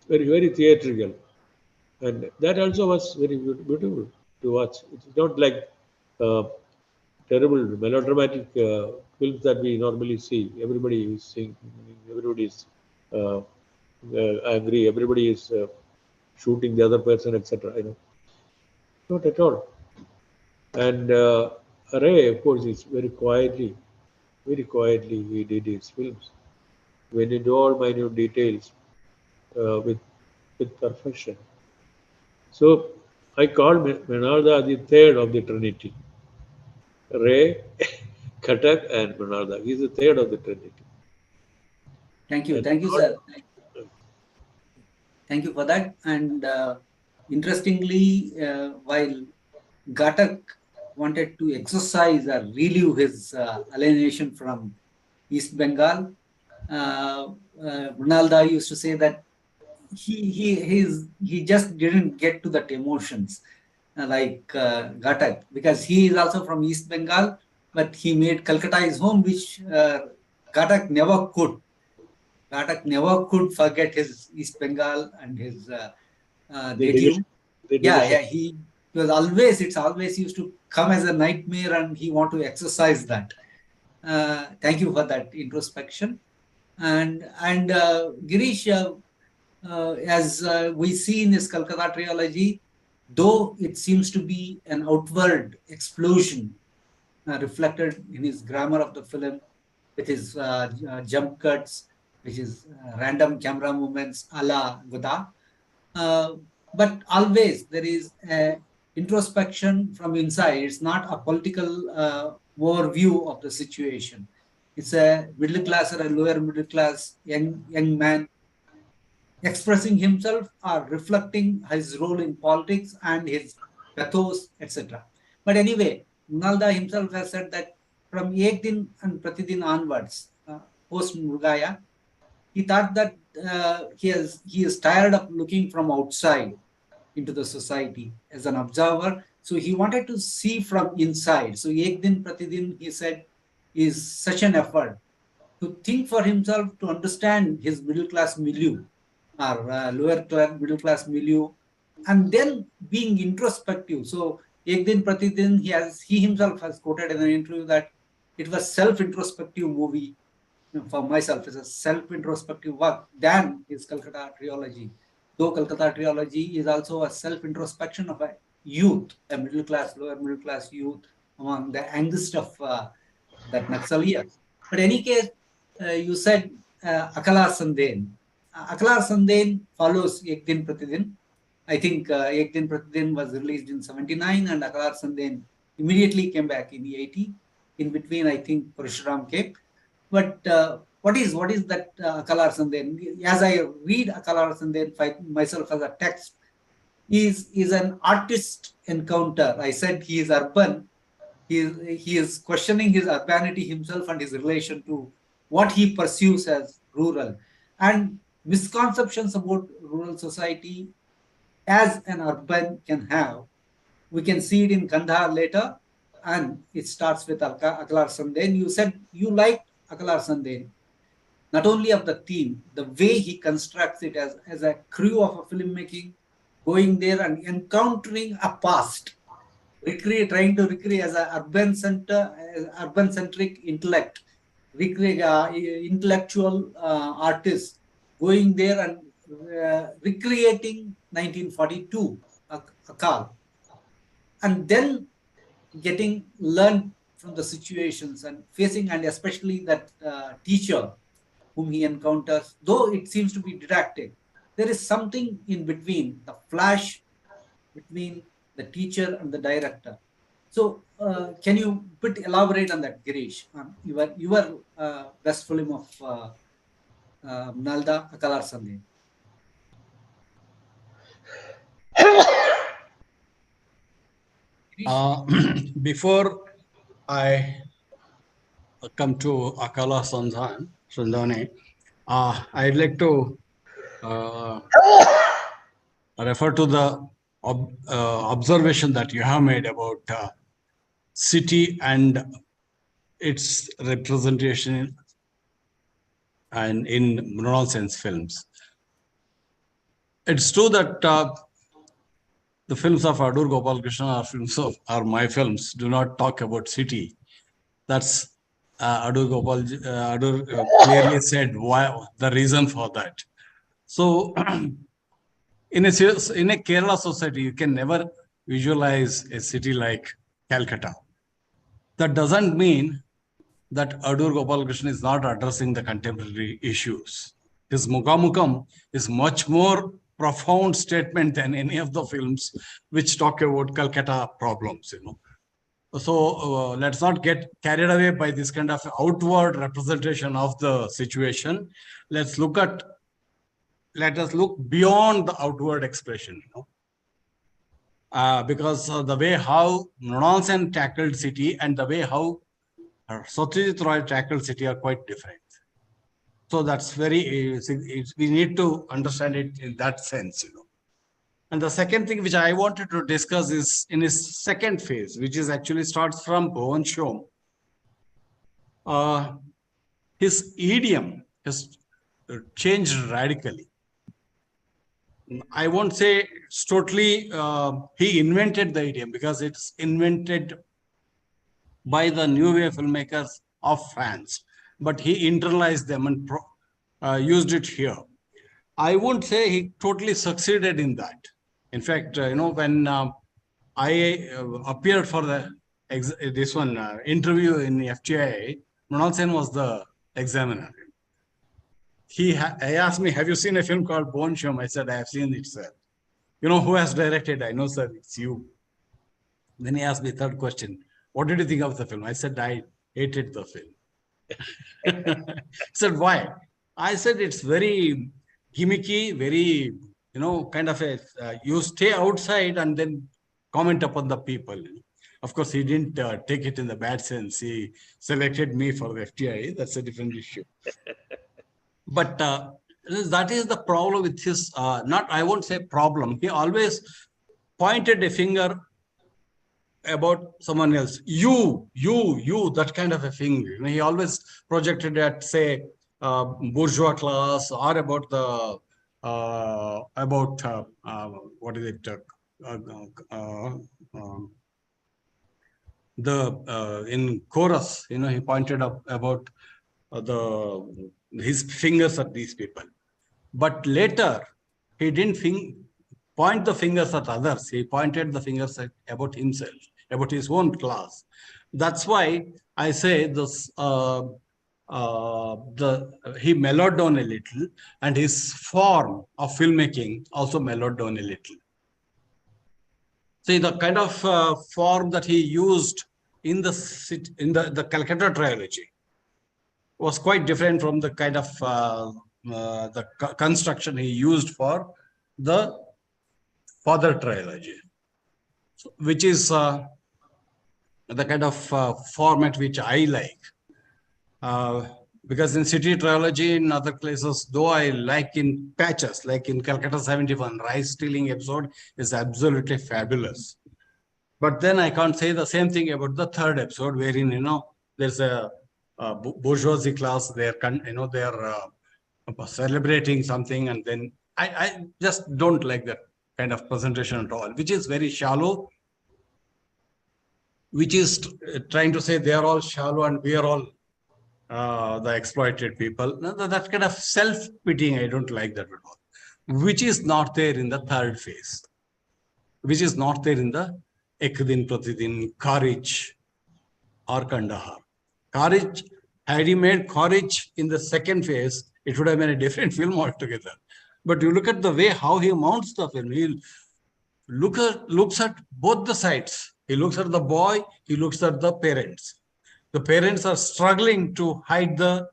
S3: very theatrical, and that also was very beautiful to watch. It's not like uh, terrible melodramatic films that we normally see. Everybody is singing, everybody is uh, angry, everybody is shooting the other person, etc. Not at all. And Ray, of course, is very quietly he did his films, went into all minute details with perfection. So I call Menarda the third of the Trinity. Ray, Katak, and Menarda. He's the third of the Trinity.
S2: Thank you.
S3: And
S2: Thank you, sir. Thank you for that. And interestingly, while Ghatak wanted to exercise or relieve his alienation from East Bengal, Ronaldo used to say that he just didn't get to that emotions like Ghatak, because he is also from East Bengal, but he made Calcutta his home, which Ghatak never could. Ghatak never could forget his East Bengal and his
S3: the
S2: native.
S3: division,
S2: Yeah, he was always, it's always used to come as a nightmare, and he want to exercise that. Thank you for that introspection. And Girish, as we see in his Calcutta trilogy, though it seems to be an outward explosion reflected in his grammar of the film, with his jump cuts, which is random camera movements a la Godard. But always there is a introspection from inside. It's not a political overview of the situation. It's a middle class or a lower middle class young man expressing himself or reflecting his role in politics and his pathos, etc. But anyway, Nalda himself has said that from Ek Din and Pratidin onwards, post Murugaya, he thought that he is tired of looking from outside into the society as an observer. So he wanted to see from inside. So Ek Din Pratidin, he said, is such an effort to think for himself, to understand his middle class milieu or lower class, middle class milieu, and then being introspective. So Ek Din Pratidin, he himself has quoted in an interview that it was self-introspective movie for myself. It's a self-introspective work than his Calcutta trilogy. Though Calcutta trilogy is also a self-introspection of a youth, a middle class, lower middle class youth among the angst of that Naxaliya. But in any case, you said Akalar Sanden. Akalar Sanden follows Ek Din Pratidin. I think Ek Din Pratidin was released in 79 and Akalar Sanden immediately came back in 80. In between, I think Parshuram came. But what is that Akalar Sanden? As I read Akalar Sanden myself as a text, is an artist encounter. I said he is urban. He is questioning his urbanity himself and his relation to what he pursues as rural, and misconceptions about rural society as an urban can have. We can see it in Kandahar later, and it starts with Akalar Sanden. You said you liked Akalar Sanden, not only of the theme, the way he constructs it as a crew of a filmmaking, going there and encountering a past, trying to recreate as an urban-centric intellect, intellectual artist, going there and recreating 1942, Akal, and then learn from the situations and facing, and especially that teacher whom he encounters, though it seems to be didactic, there is something in between, the flash between the teacher and the director. So, can you elaborate on that, Girish? Your best film of Nalda Akalar Sandhi.
S4: Before I come to Akala Sandhane, I'd like to refer to the observation that you have made about city and its representation and in Mrunal films. It's true that the films of Adur Gopalakrishnan are my films, do not talk about city. That's Adur clearly said why the reason for that. So in a Kerala society, you can never visualize a city like Calcutta. That doesn't mean that Adur Gopalakrishnan is not addressing the contemporary issues. His Mukhamukam is much more profound statement than any of the films which talk about Calcutta problems, you know. So let's not get carried away by this kind of outward representation of the situation. Let us look beyond the outward expression, you know. Because the way how Mrunal Sen tackled city and the way how Satyajit Roy tackled city are quite different. So that's very, we need to understand it in that sense, you know. And the second thing which I wanted to discuss is in his second phase, which is actually starts from Bhuvan Shom. His idiom has changed radically. I won't say it's totally, he invented the idiom because it's invented by the new wave filmmakers of France, but he internalized them and used it here. I won't say he totally succeeded in that. In fact, you know, when I appeared for the interview in the FTI, Mrunal Sen was the examiner. I asked me, have you seen a film called Bhuvan Shom? I said, I have seen it, sir. You know who has directed? I know, sir, it's you. Then he asked me third question. What did you think of the film? I said, I hated the film. He said, why? I said, it's very gimmicky, very, you know, kind of a, you stay outside and then comment upon the people. Of course, he didn't take it in the bad sense. He selected me for the FTI. That's a different issue. But that is the problem with his, I won't say problem. He always pointed a finger about someone else. You, that kind of a thing. You know, he always projected at, say, bourgeois class or about the, what is it? In chorus, you know, he pointed up about his fingers at these people. But later, he didn't point the fingers at others. He pointed the fingers at about himself, about his own class. That's why I say this. He mellowed down a little, and his form of filmmaking also mellowed down a little. See, the kind of form that he used in the Calcutta trilogy was quite different from the kind of construction he used for the Father trilogy, which is the kind of format which I like. Because in City trilogy, in other places, though I like in patches, like in Calcutta 71, rice stealing episode is absolutely fabulous. But then I can't say the same thing about the third episode, wherein, you know, there's a bourgeoisie class, they're celebrating something, and then I just don't like that kind of presentation at all, which is very shallow, which is trying to say they are all shallow and we are all the exploited people. That kind of self-pitying, I don't like that at all, which is not there in the third phase, which is not there in the Ek Din Pratidin, Karij or Kandahar. Karij Had he made Courage in the second phase, it would have been a different film altogether. But you look at the way how he mounts the film. He looks at both the sides. He looks at the boy, he looks at the parents. The parents are struggling to hide the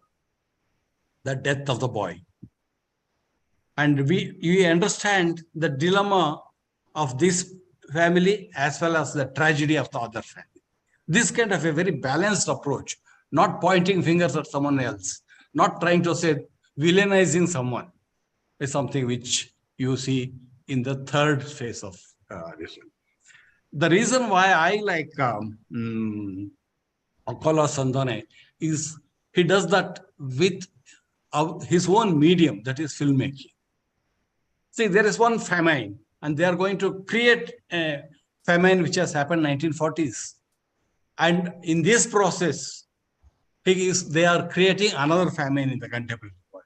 S4: death of the boy. And we understand the dilemma of this family as well as the tragedy of the other family. This kind of a very balanced approach, not pointing fingers at someone else, not trying to say villainizing someone, is something which you see in the third phase of this film. The reason why I like Akala Sandane is he does that with his own medium, that is filmmaking. See, there is one famine, and they are going to create a famine which has happened in 1940s. And in this process, they are creating another famine in the contemporary world.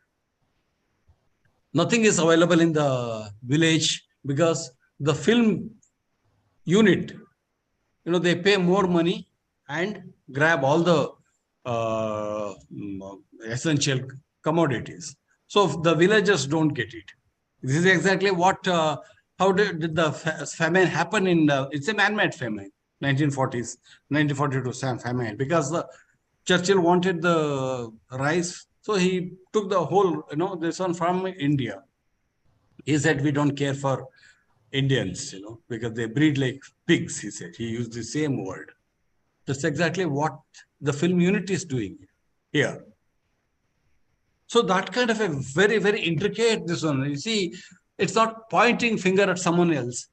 S4: Nothing is available in the village because the film unit, they pay more money and grab all the essential commodities. So the villagers don't get it. This is exactly what, how did the famine happen it's a man-made famine, 1940s, 1942 famine, because Churchill wanted the rice. So he took the whole, this one from India. He said, we don't care for Indians, because they breed like pigs, he said. He used the same word. That's exactly what the film unit is doing here. So that kind of a very, very intricate, this one, you see, it's not pointing finger at someone else.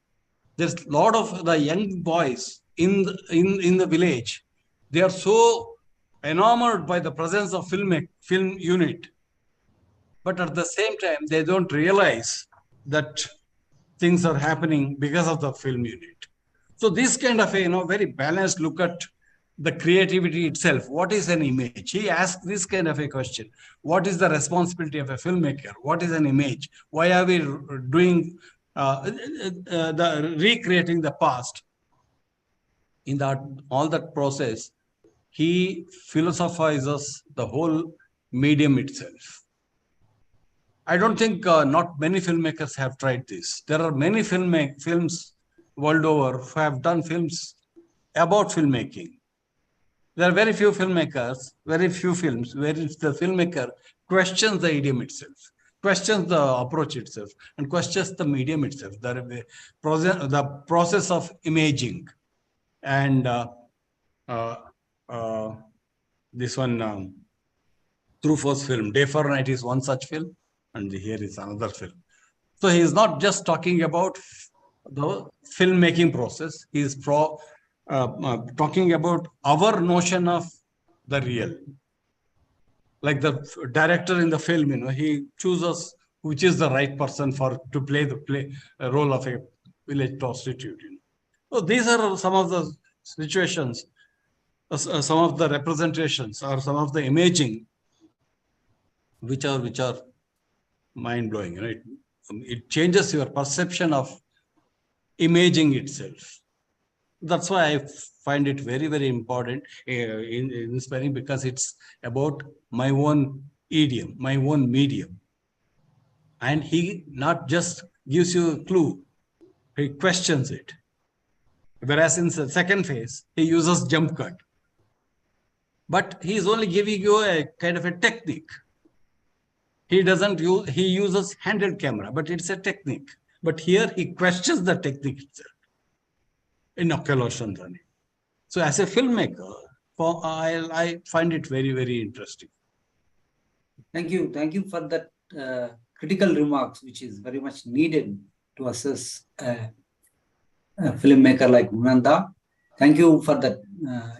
S4: There's a lot of the young boys in the village. They are so enamored by the presence of film unit. But at the same time, they don't realize that things are happening because of the film unit. So this kind of a, very balanced look at the creativity itself. What is an image? He asked this kind of a question. What is the responsibility of a filmmaker? What is an image? Why are we doing recreating the past? In all that process, he philosophizes the whole medium itself. I don't think not many filmmakers have tried this. There are many films world over who have done films about filmmaking. There are very few filmmakers, very few films where the filmmaker questions the idiom itself, questions the approach itself, and questions the medium itself, the process of imaging. And this one, Truffaut's film, Day for Night, is one such film, and here is another film. So he is not just talking about the filmmaking process, he is talking about our notion of the real. Like the director in the film, he chooses which is the right person to play the role of a village prostitute. So these are some of the situations, some of the representations, or some of the imaging, which are mind-blowing. Right? It changes your perception of imaging itself. That's why I find it very, very important, inspiring, because it's about my own idiom, my own medium. And he not just gives you a clue, he questions it. Whereas in the second phase, he uses jump cut. But he is only giving you a kind of a technique. He uses handheld camera, but it's a technique. But here he questions the technique itself. In Akala Sandane. So as a filmmaker, I find it very, very interesting.
S2: Thank you for that critical remarks, which is very much needed to assess a filmmaker like Munanda. Thank you for that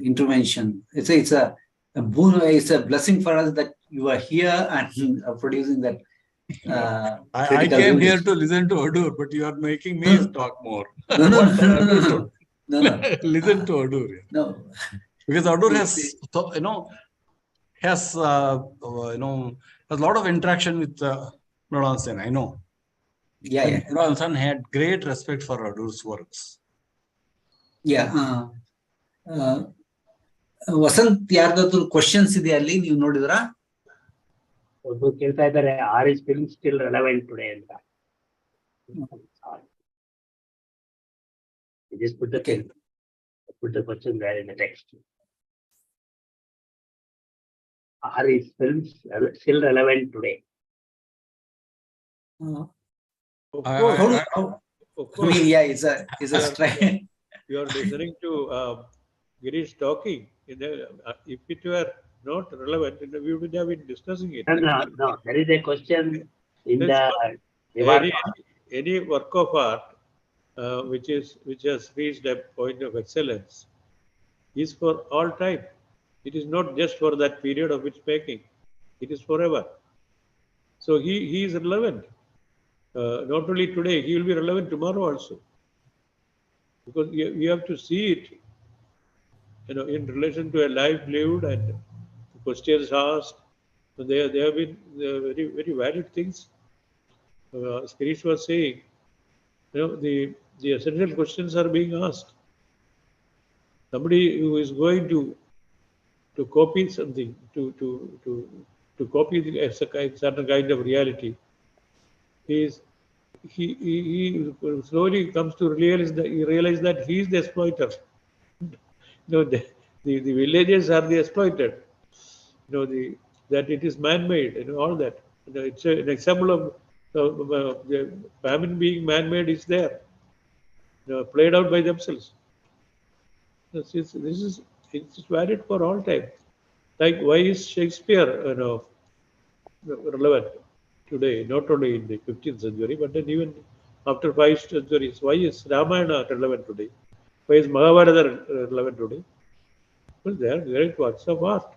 S2: intervention. It's a boon. It's a blessing for us that you are here and producing that.
S4: I came here to listen to Adur, but you are making me talk more.
S2: No.
S4: Listen to Adur.
S2: No.
S4: Because Adur has a lot of interaction with Mridul Sen, I know.
S2: Yeah.
S4: Mridul Sen had great respect for Adur's works.
S2: Yeah. Vasanth ಯಾರ್ದಾದ್ರು questions ಇದೆ ಅಲ್ಲಿ ನೀವು ನೋಡಿದ್ರಾ?
S1: ಒಬ್ರು ಕೇಳ್ತಾ ಇದ್ದಾರೆ, are is film still relevant today ಅಂತ. Just put the
S2: Okay.
S1: question there in the text. Are his films still relevant today?
S3: Of
S4: I-
S3: course,
S2: How-
S3: of
S2: I
S3: course.
S2: mean, yeah, it's a
S3: Yeah.
S2: strike.
S3: You are listening to Girish talking. If it were not relevant, then we would have been discussing it.
S1: No. There is a question in the
S3: Any, any work of art which has reached a point of excellence is for all time. It is not just for that period of its making. It is forever. So he is relevant. Not only today, he will be relevant tomorrow also. Because you have to see it, in relation to a life lived and questions asked. So they have been very, very valid things. As Girish was saying, the essential questions are being asked. Somebody who is going to copy something, to copy a certain kind of reality, he slowly comes to realize that he is the exploiter. The villages are the exploited. That it is man-made, all that. It's an example of the famine being man-made is there, played out by themselves. This is it's valid for all time. Like, why is Shakespeare, relevant today? Not only in the 15th century, but then even after 5 centuries. Why is Ramayana relevant today? Why is Mahabharata relevant today? Well, they are great works of art,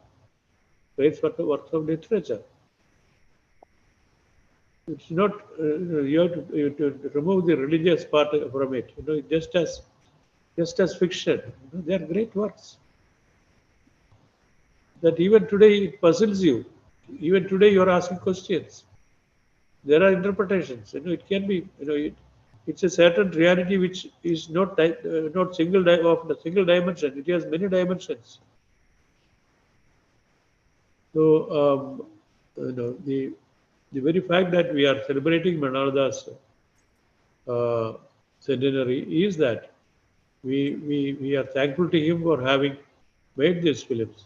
S3: great works of literature. It's not, you have to remove the religious part from it. Just as fiction, they are great works. That even today it puzzles you. Even today you are asking questions. There are interpretations. It can be. It's a certain reality which is not single of the single dimension. It has many dimensions. So the very fact that we are celebrating Manarda's centenary is that we are thankful to him for having made these films,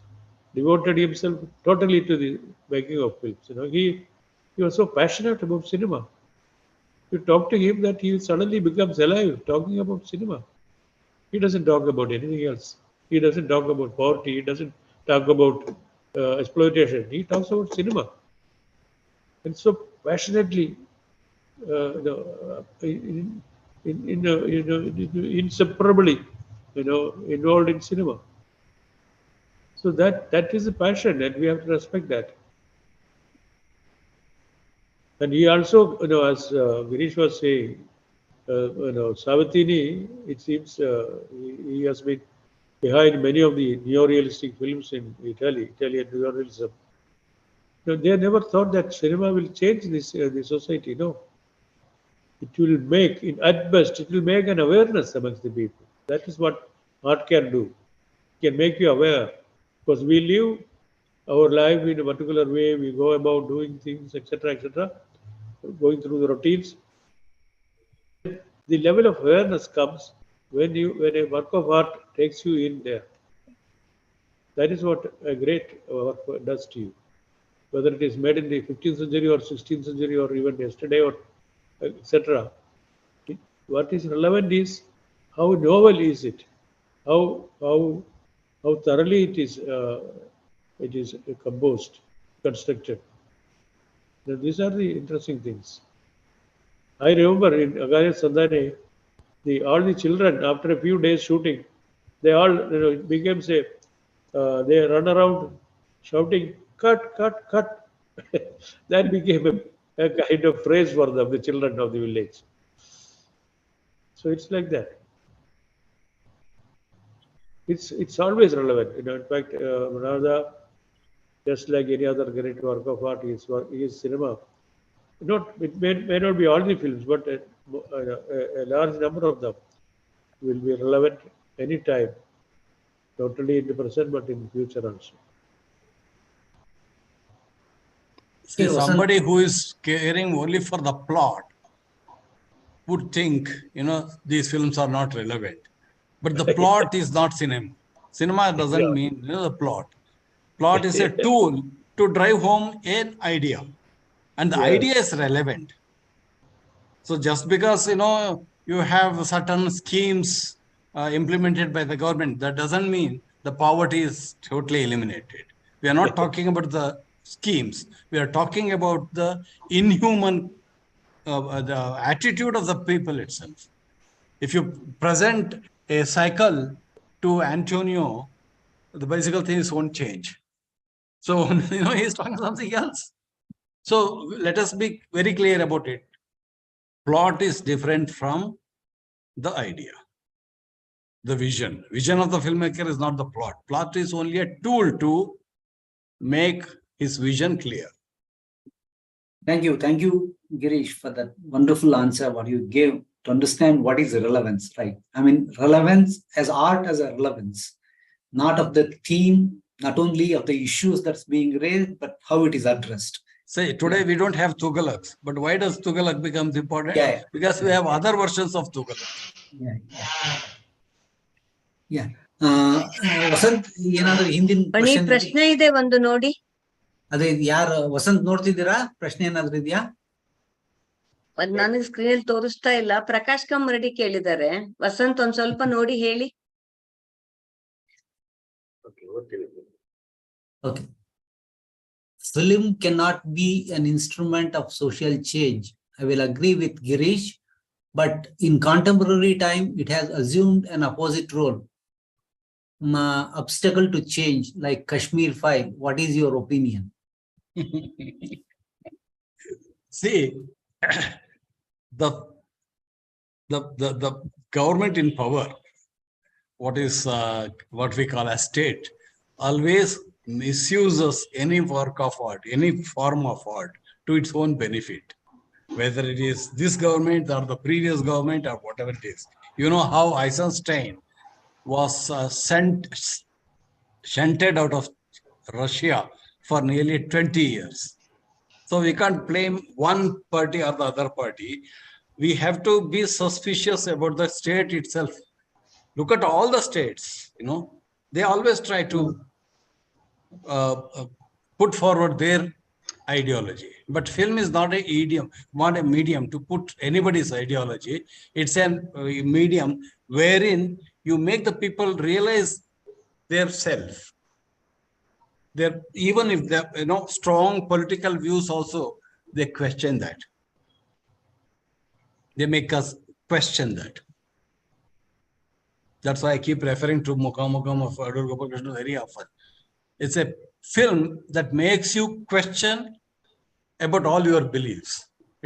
S3: devoted himself totally to the making of films. He was so passionate about cinema. You talk to him that he suddenly becomes alive talking about cinema. He doesn't talk about anything else. He doesn't talk about poverty. He doesn't talk about exploitation. He talks about cinema. And so passionately, inseparably, involved in cinema. So that is a passion, and we have to respect that. And he also, as Girish was saying, Savatini, it seems he has been behind many of the neorealistic films in Italian neorealism. They never thought that cinema will change the society. No, it will make, at best, it will make an awareness amongst the people. That is what art can do. It can make you aware, because we live our life in a particular way. We go about doing things, etc., going through the routines. The level of awareness comes when a work of art takes you in there. That is what a great work does to you. Whether it is made in the 15th century or 16th century or even yesterday or etc. What is relevant is how novel is it, how thoroughly it is composed, constructed. Now, these are the interesting things. I remember in Agaya Sandhane, all the children, after a few days shooting, they all it became say they run around shouting, "Cut, cut, cut." That became a kind of phrase for them, the children of the village. So it's like that. It's always relevant. In fact, Manarda, just like any other great work of art, is cinema. It may not be all the films, but a large number of them will be relevant anytime. totally in the present, but in future also.
S4: See,
S2: Okay, Vasant.
S4: somebody who is caring only for the plot would think, these films are not relevant. But the plot is not cinema. Cinema doesn't mean the plot. Plot is a tool to drive home an idea. And the
S3: Yes.
S4: idea is relevant. So just because, you have certain schemes implemented by the government, that doesn't mean the poverty is totally eliminated. We are not talking about the schemes. We are talking about the inhuman the attitude of the people itself. If you present a cycle to Antonio, the bicycle things won't change. So, he's talking something else. So let us be very clear about it. Plot is different from the idea. The vision. Vision of the filmmaker is not the plot. Plot is only a tool to make his vision clear.
S2: Thank you, Girish, for that wonderful answer what you gave to understand what is relevance, right? I mean, relevance as art as a relevance, not of the theme, not only of the issues that's being raised, but how it is addressed.
S4: Say, today we don't have Tughalaqs, but why does Tughalaq become important?
S2: Yeah.
S4: Because we have other versions of Tughalaq.
S2: Yeah. Vasant ಏನಾದ್ರು ಹಿಂದಿನ
S5: ಬನ್ನಿ ಪ್ರಶ್ನೆ ಇದೆ ಒಂದು ನೋಡಿ.
S2: ಅದೇ ಯಾರು ವಸಂತ್ ನೋಡ್ತಿದ್ದೀರಾ? ಪ್ರಶ್ನೆ ಏನಾದ್ರು ಇದೆಯಾ?
S5: ಅದ್ ನನಗೆ ಸ್ಕ್ರೀನ್ ಅಲ್ಲಿ ತೋರಿಸ್ತಾ ಇಲ್ಲ. ಪ್ರಕಾಶ್ ಕಮ್ಮರಡಿ ಕೇಳಿದ್ದಾರೆ. ವಸಂತ್ ಒಂದ್ ಸ್ವಲ್ಪ ನೋಡಿ ಹೇಳಿ.
S2: Okay. Film cannot be an instrument of social change. I will agree with Girish, but in contemporary time, it has assumed an opposite role. Obstacle to change, like Kashmir File. What is your opinion?
S4: See, the government in power, what we call a state, always misuses any work of art, any form of art to its own benefit, whether it is this government or the previous government or whatever it is. You know how Eisenstein was shunted out of Russia for nearly 20 years. So we can't blame one party or the other party. We have to be suspicious about the state itself. Look at all the states, they always try to put forward their ideology. But film is not a medium to put anybody's ideology. It's a medium wherein you make the people realize their self. Even if they're strong political views also, they question that. They make us question that. That's why I keep referring to Mukhamukam of Adur Gopalakrishnan very often. It's a film that makes you question about all your beliefs.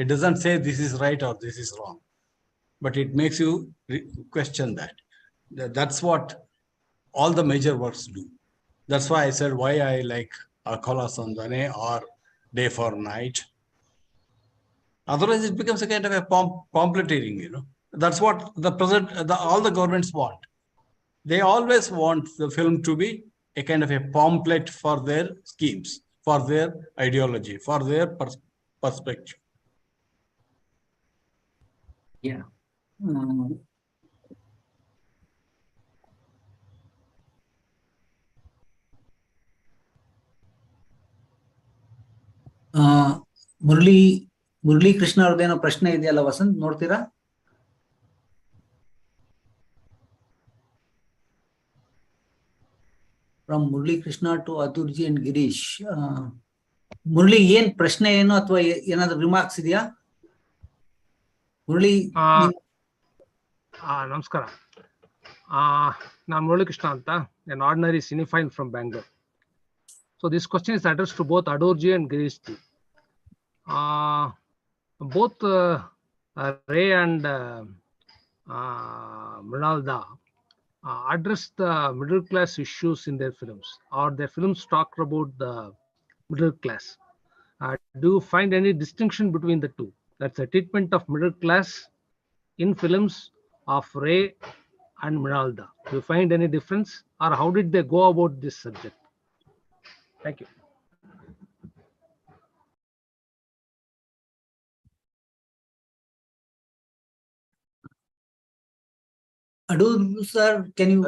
S4: It doesn't say this is right or this is wrong, but it makes you question that. That's what all the major works do. That's why I said why I like Akala Sandane or Day for Night. Otherwise, it becomes a kind of a pamphleteering, That's what all the governments want. They always want the film to be a kind of a pamphlet for their schemes, for their ideology, for their perspective.
S2: Yeah. Murali Krishna ಅವ್ರದ್ದೇನೋ ಪ್ರಶ್ನೆ ಇದೆಯಲ್ಲ ವಸಂತ್, ನೋಡ್ತೀರಾ? From Murali Krishna to Aturji and Girish. Murali, ಏನ್ ಪ್ರಶ್ನೆ ಏನು ಅಥವಾ ಏನಾದ್ರು remarks ಇದೆಯಾ? ಮುರಳಿ.
S6: ನಮಸ್ಕಾರ. ನಾನು ಮುರಳಿ ಕೃಷ್ಣ ಅಂತ, an ordinary cinephile from Bangalore. So this question is addressed to both Adorji and Girish ji. Both Ray and Mrinalda address the middle class issues in their films, or their films talk about the middle class. Do you find any distinction between the two? That's a treatment of middle class in films of Ray and Mrinalda. Do you find any difference, or how did they go about this subject? Thank you.
S2: Adu, sir, can you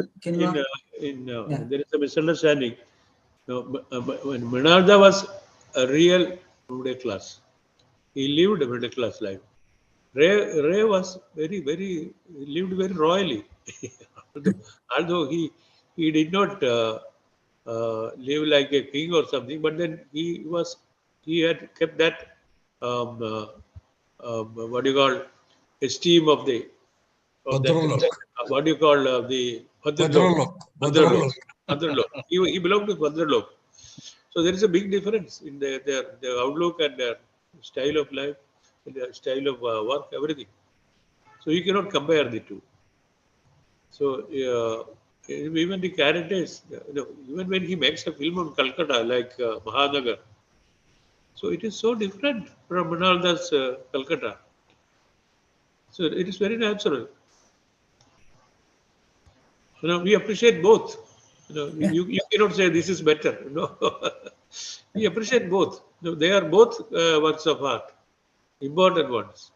S2: Yeah.
S3: There is a misunderstanding. When Minarda was a real middle class, he lived a middle class life. Ray was lived very royally. although he did not live like a king or something, but then he had kept that what do you call esteem of the
S4: Bhadralok.
S3: what do you call the
S4: Bhadralok. Bhadralok.
S3: Bhadralok. He belonged to Bhadralok. So there is a big difference in their outlook and their style of life, their style of work, everything. So you cannot compare the two. So even the characters, even when he makes a film on Calcutta like Mahanagar, so it is so different from Manalda's Calcutta. So it is very natural. We appreciate both. You cannot say this is better. We appreciate both. They are both works of art, important ones.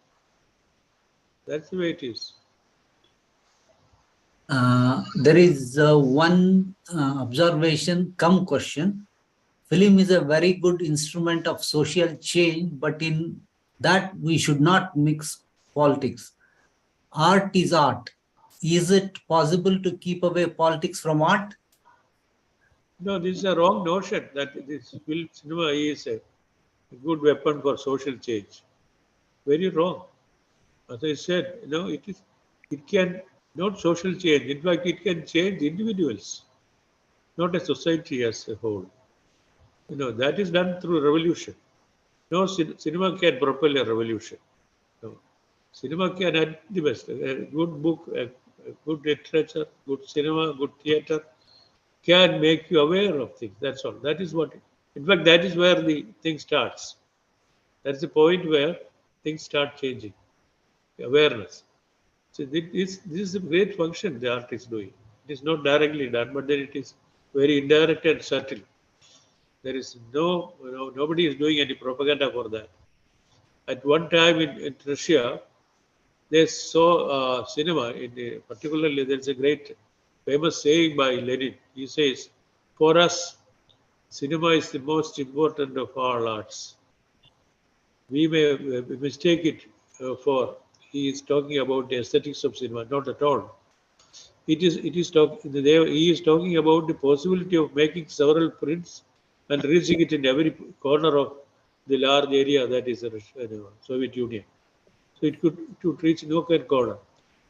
S3: That's the way it is.
S2: There is one observation come question. Film is a very good instrument of social change, but in that we should not mix politics. Art is art. Is it possible to keep away politics from art?
S3: No, this is a wrong notion that this film cinema is a good weapon for social change. Very wrong. As I said, it can not social change. In fact, it can change individuals, not a society as a whole. That is done through revolution. No cinema can propel a revolution. No. Cinema can add the best. A good book, a good literature, good cinema, good theater can make you aware of things. That's all. That is what. In fact, that is where the thing starts. That's the point where things start changing. Awareness. So this is a great function the art is doing. It is not directly done, but then it is very indirect and subtle. There is nobody is doing any propaganda for that. At one time in Russia, they saw cinema. Particularly, there is a great famous saying by Lenin. He says, "For us, cinema is the most important of all arts." We may mistake it for he is talking about the aesthetics of cinema. Not at all. He is talking about the possibility of making several prints and reaching it in every corner of the large area that is the Soviet Union. So it could reach nook and corner.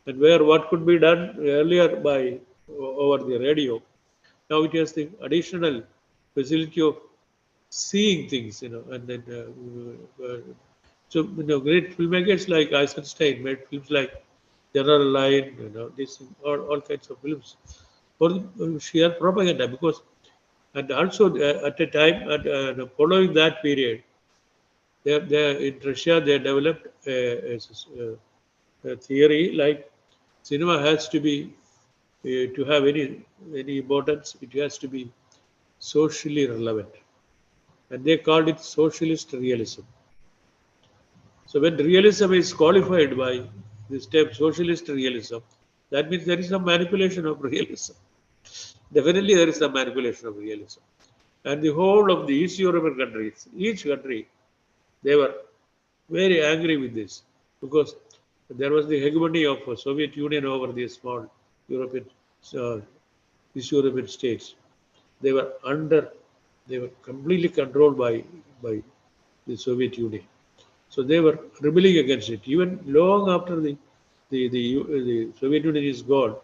S3: And where what could be done earlier by over the radio, now it has the additional facility of seeing things, and then so great filmmakers like Eisenstein made films like General Line, this all kinds of films for sheer propaganda. Because and also at a time following that period, they in Russia they developed a theory like cinema has to be to have any importance, it has to be socially relevant, and they called it socialist realism. So when realism is qualified by this term socialist realism, that means there is some manipulation of realism. Definitely there is some manipulation of realism. And the whole of the East European countries, each country, they were very angry with this because there was the hegemony of Soviet Union over the small European, East European states. They were completely controlled by the Soviet Union. So they were rebelling against it. Even long after the Soviet Union is gone,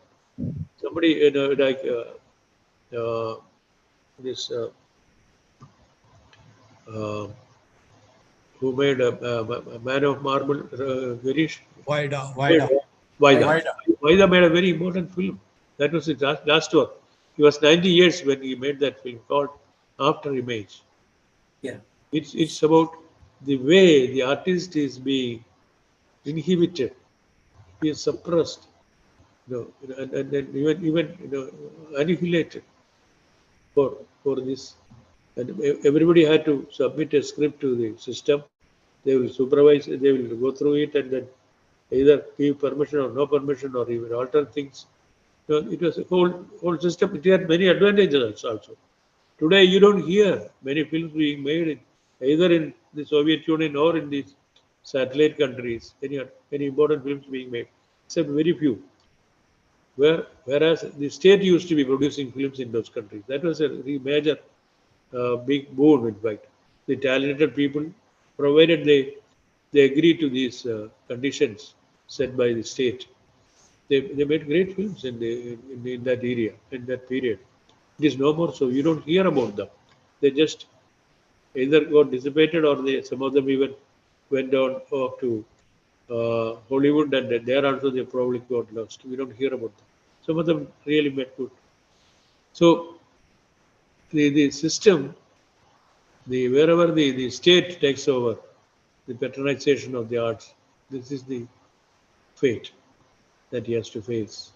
S3: somebody like this who made a Man of Marble, Girish. Vaida made a very important film. That was his last work. He was 90 years when he made that film called After Image.
S2: Yeah.
S3: It's about the way the artist is being inhibited, he is suppressed and then even annihilated for this. And everybody had to submit a script to the system. They will supervise, they will go through it and then either give permission or no permission or even alter things. It was a whole system. It had many advantages also. Today, you don't hear many films being made either in the Soviet Union or in these satellite countries. Any important films being made, except very few. Whereas the state used to be producing films in those countries. That was a major big boon, in fact. The talented people, provided they agree to these conditions set by the state, they made great films in that area, in that period. It is no more so. You don't hear about them. They just either got dissipated or some of them even went on off to Hollywood, and there also they probably got lost. We don't hear about them. Some of them really made good. So the system, wherever the state takes over, the patronization of the arts, this is the fate that he has to face.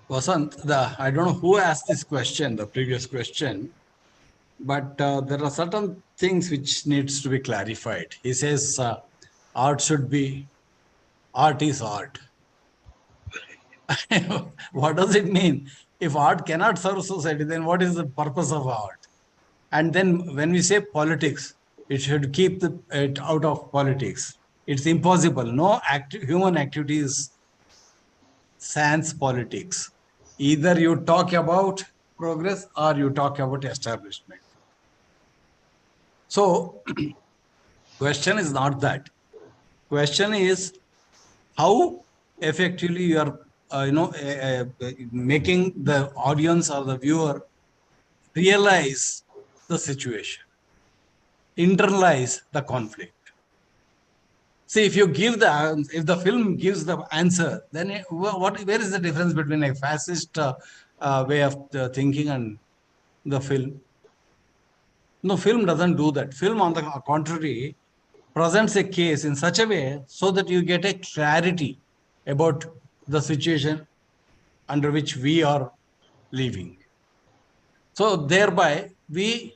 S4: Vasant, I don't know who asked this question, the previous question, but there are certain things which needs to be clarified. He says art is art. What does it mean? If art cannot serve society, then what is the purpose of art? And then when we say politics, it should keep it out of politics. It's impossible. No human activity is sans politics. Either you talk about progress or you talk about establishment. So, question is not that. Question is how effectively you are, making the audience or the viewer realize the situation, internalize the conflict. See, if the film gives the answer, then where is the difference between a fascist way of thinking and the film? No, film doesn't do that. Film, on the contrary, presents a case in such a way so that you get a clarity about the situation under which we are living. So thereby, we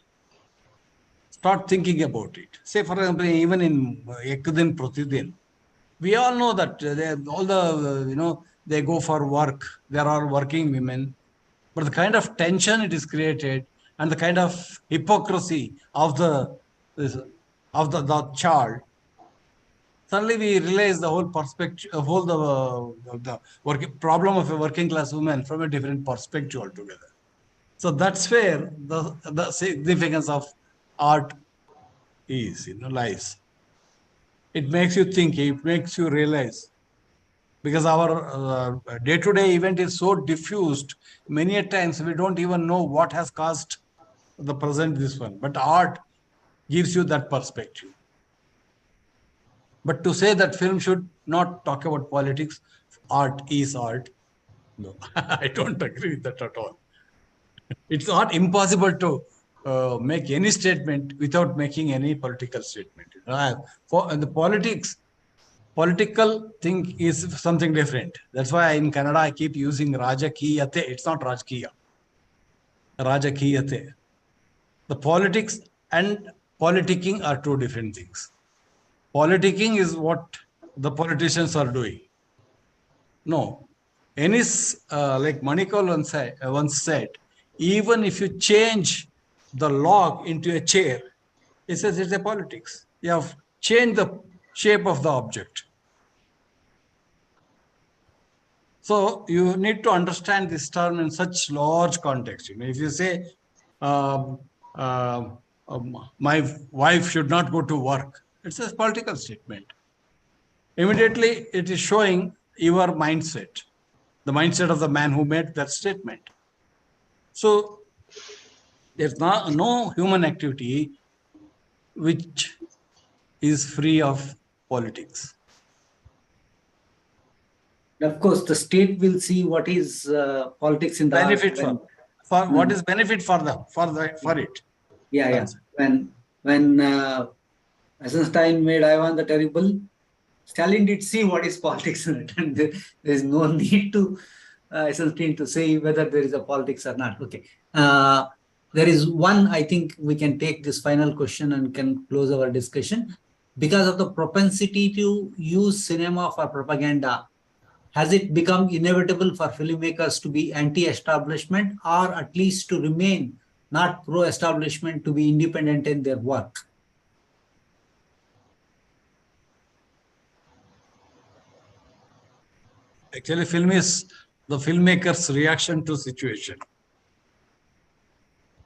S4: start thinking about it. Say, for example, even in Ek Din Prati Din, we all know that they go for work. There are working women, but the kind of tension it is created and the kind of hypocrisy of the child, suddenly we realize the whole perspective, the problem of a working class woman from a different perspective altogether. So that's where the significance of art lies. It makes you think, it makes you realize, because our day-to-day event is so diffused, many a times we don't even know what has caused the present this one. But art gives you that perspective. But to say that film should not talk about politics, art is art, no, I don't agree with that at all. It's not impossible to make any statement without making any political statement. For the political thing is something different. That's why in Kannada I keep using Rajakiyate. It's not Rajkiya. Rajakiyate. The politics and politicking are two different things. Politicking is what the politicians are doing. No. Ennis, like Manikal once said, even if you change the log into a chair, it says it's a politics. You have changed the shape of the object. So you need to understand this term in such large context. If you say, my wife should not go to work, it's a political statement. Immediately, it is showing your mindset, the mindset of the man who made that statement. So there's no human activity which is free of politics.
S2: Of course, the state will see what is politics in the
S4: benefit what is benefit for it.
S2: Yeah. When Eisenstein made Ivan the Terrible, Stalin did see what is politics in it, and there is no need to something to say whether there is a politics or not. Okay. There is one, I think we can take this final question and can close our discussion. Because of the propensity to use cinema for propaganda, has it become inevitable for filmmakers to be anti-establishment, or at least to remain not pro-establishment, to be independent in their work?
S4: Actually, film is the filmmaker's reaction to situation.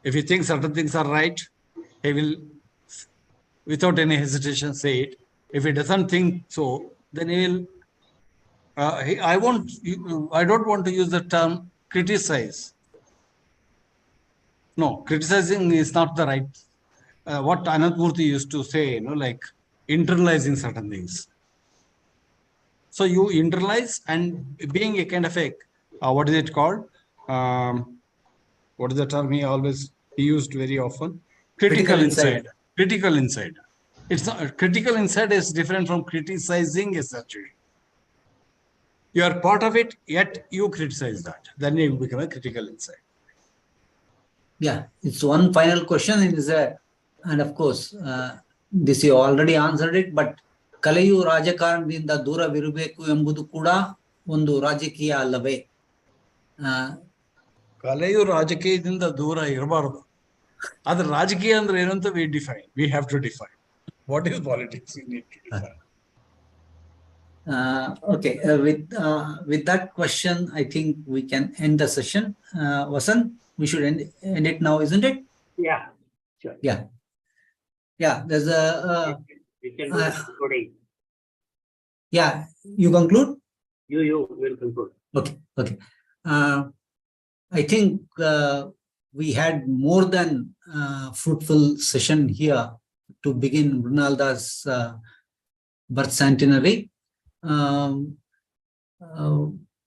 S4: If he thinks certain things are right, he will, without any hesitation, say it. If he doesn't think so, then he will. I don't want to use the term criticize. No, criticizing is not the right. What Anant Murthy used to say, like internalizing certain things. So you internalize, and being a kind of a, what is it called? What is the term he used very often? Critical insight. Critical insight. It's not, critical insight is different from criticizing a situation. You are part of it, yet you criticize that. Then you become a critical insight.
S2: Yeah, it's one final question. It is and of course, this you already answered it, but ಕಲೆಯು ರಾಜಕಾರಣದಿಂದ ದೂರವಿರಬೇಕು ಎಂಬುದು ಕೂಡ ಒಂದು ರಾಜಕೀಯ ಅಲ್ಲವೇ?
S4: ಕಲೆಯು ರಾಜಕೀಯದಿಂದ ದೂರ ಇರಬಾರದು. ಆದ್ರೆ ರಾಜಕೀಯ ಅಂದ್ರೆ ಏನು ಅಂತ we have to define. What is politics? We need to define.
S2: Okay, with that question, I think we can end the session. Vasant, we should end it now, isn't it?
S1: Yeah, sure.
S2: Yeah. Yeah, there's a...
S1: We can do recording.
S2: Yeah, you conclude?
S1: You will conclude.
S2: Okay, okay. I think we had more than fruitful session here to begin Mrinalda's birth centenary.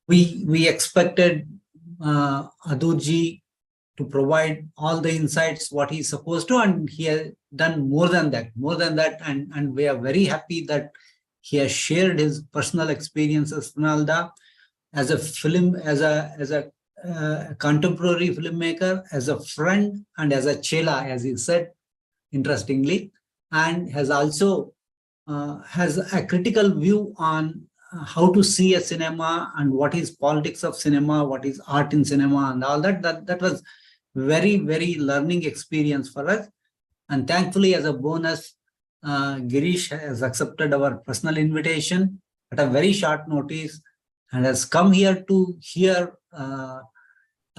S2: We expected Adurji to provide all the insights what he's supposed to, and he has done more than that, and we are very happy that he has shared his personal experiences, Mrinalda, as a film, as a contemporary filmmaker, as a friend, and as a chela, as he said, interestingly, and has also has a critical view on how to see a cinema and what is politics of cinema, what is art in cinema, and all that. That was very, very learning experience for us. And thankfully, as a bonus, Girish has accepted our personal invitation at a very short notice and has come here to hear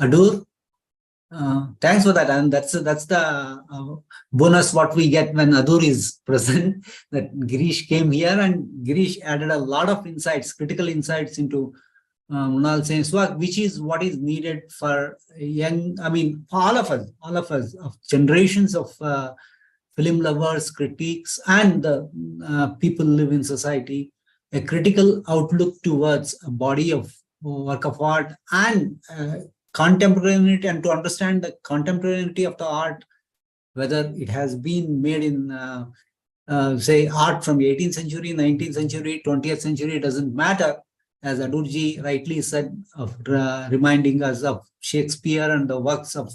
S2: Adur. Thanks for that, and that's the bonus what we get when Adur is present, that Girish came here, and Girish added a lot of insights, critical insights into Mrunal Sen's work, which is what is needed for young, I mean, all of us, of generations of film lovers, critics, and the people who live in society, a critical outlook towards a body of work of art and contemporaneity, and to understand the contemporaneity of the art, whether it has been made in, say, art from 18th century, 19th century, 20th century, it doesn't matter, as Adurji rightly said, of reminding us of Shakespeare and the works of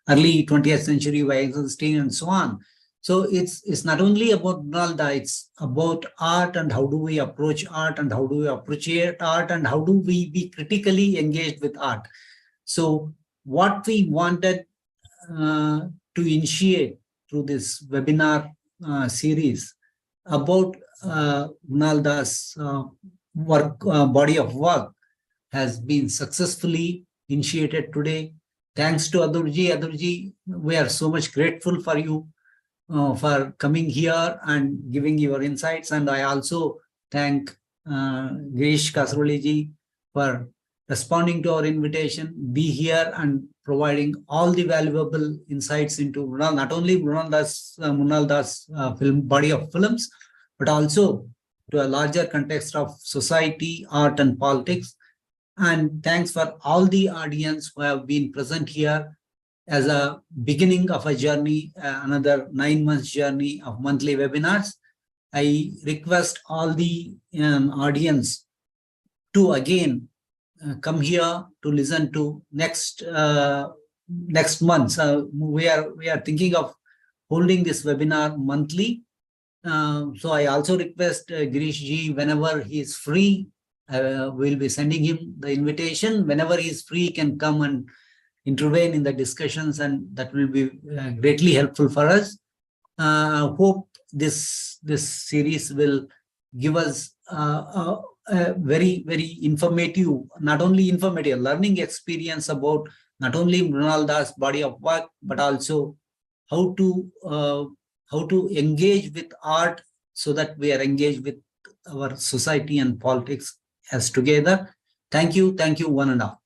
S2: early 20th century by Eisenstein and so on. So it's not only about Mrinalda, it's about art and how do we approach art and how do we appreciate art and how do we be critically engaged with art. So what we wanted to initiate through this webinar series about Mrinalda's work, body of work, has been successfully initiated today. Thanks to Adurji. Adurji, we are so much grateful for you for coming here and giving your insights. And I also thank Girish Kasaroliji for responding to our invitation, be here and providing all the valuable insights into not only Mrinalda's film body of films, but also to a larger context of society, art, and politics. And thanks for all the audience who have been present here as a beginning of a journey, another 9 months journey of monthly webinars. I request all the audience to again come here to listen to next month. We are thinking of holding this webinar monthly. So I also request Girish ji, whenever he is free, we'll be sending him the invitation. Whenever he is free, he can come and intervene in the discussions, and that will be greatly helpful for us. Hope this series will give us a very, very informative, not only informative, learning experience about not only Mrunal Das' body of work, but also how to engage with art so that we are engaged with our society and politics as together. Thank you, one and all.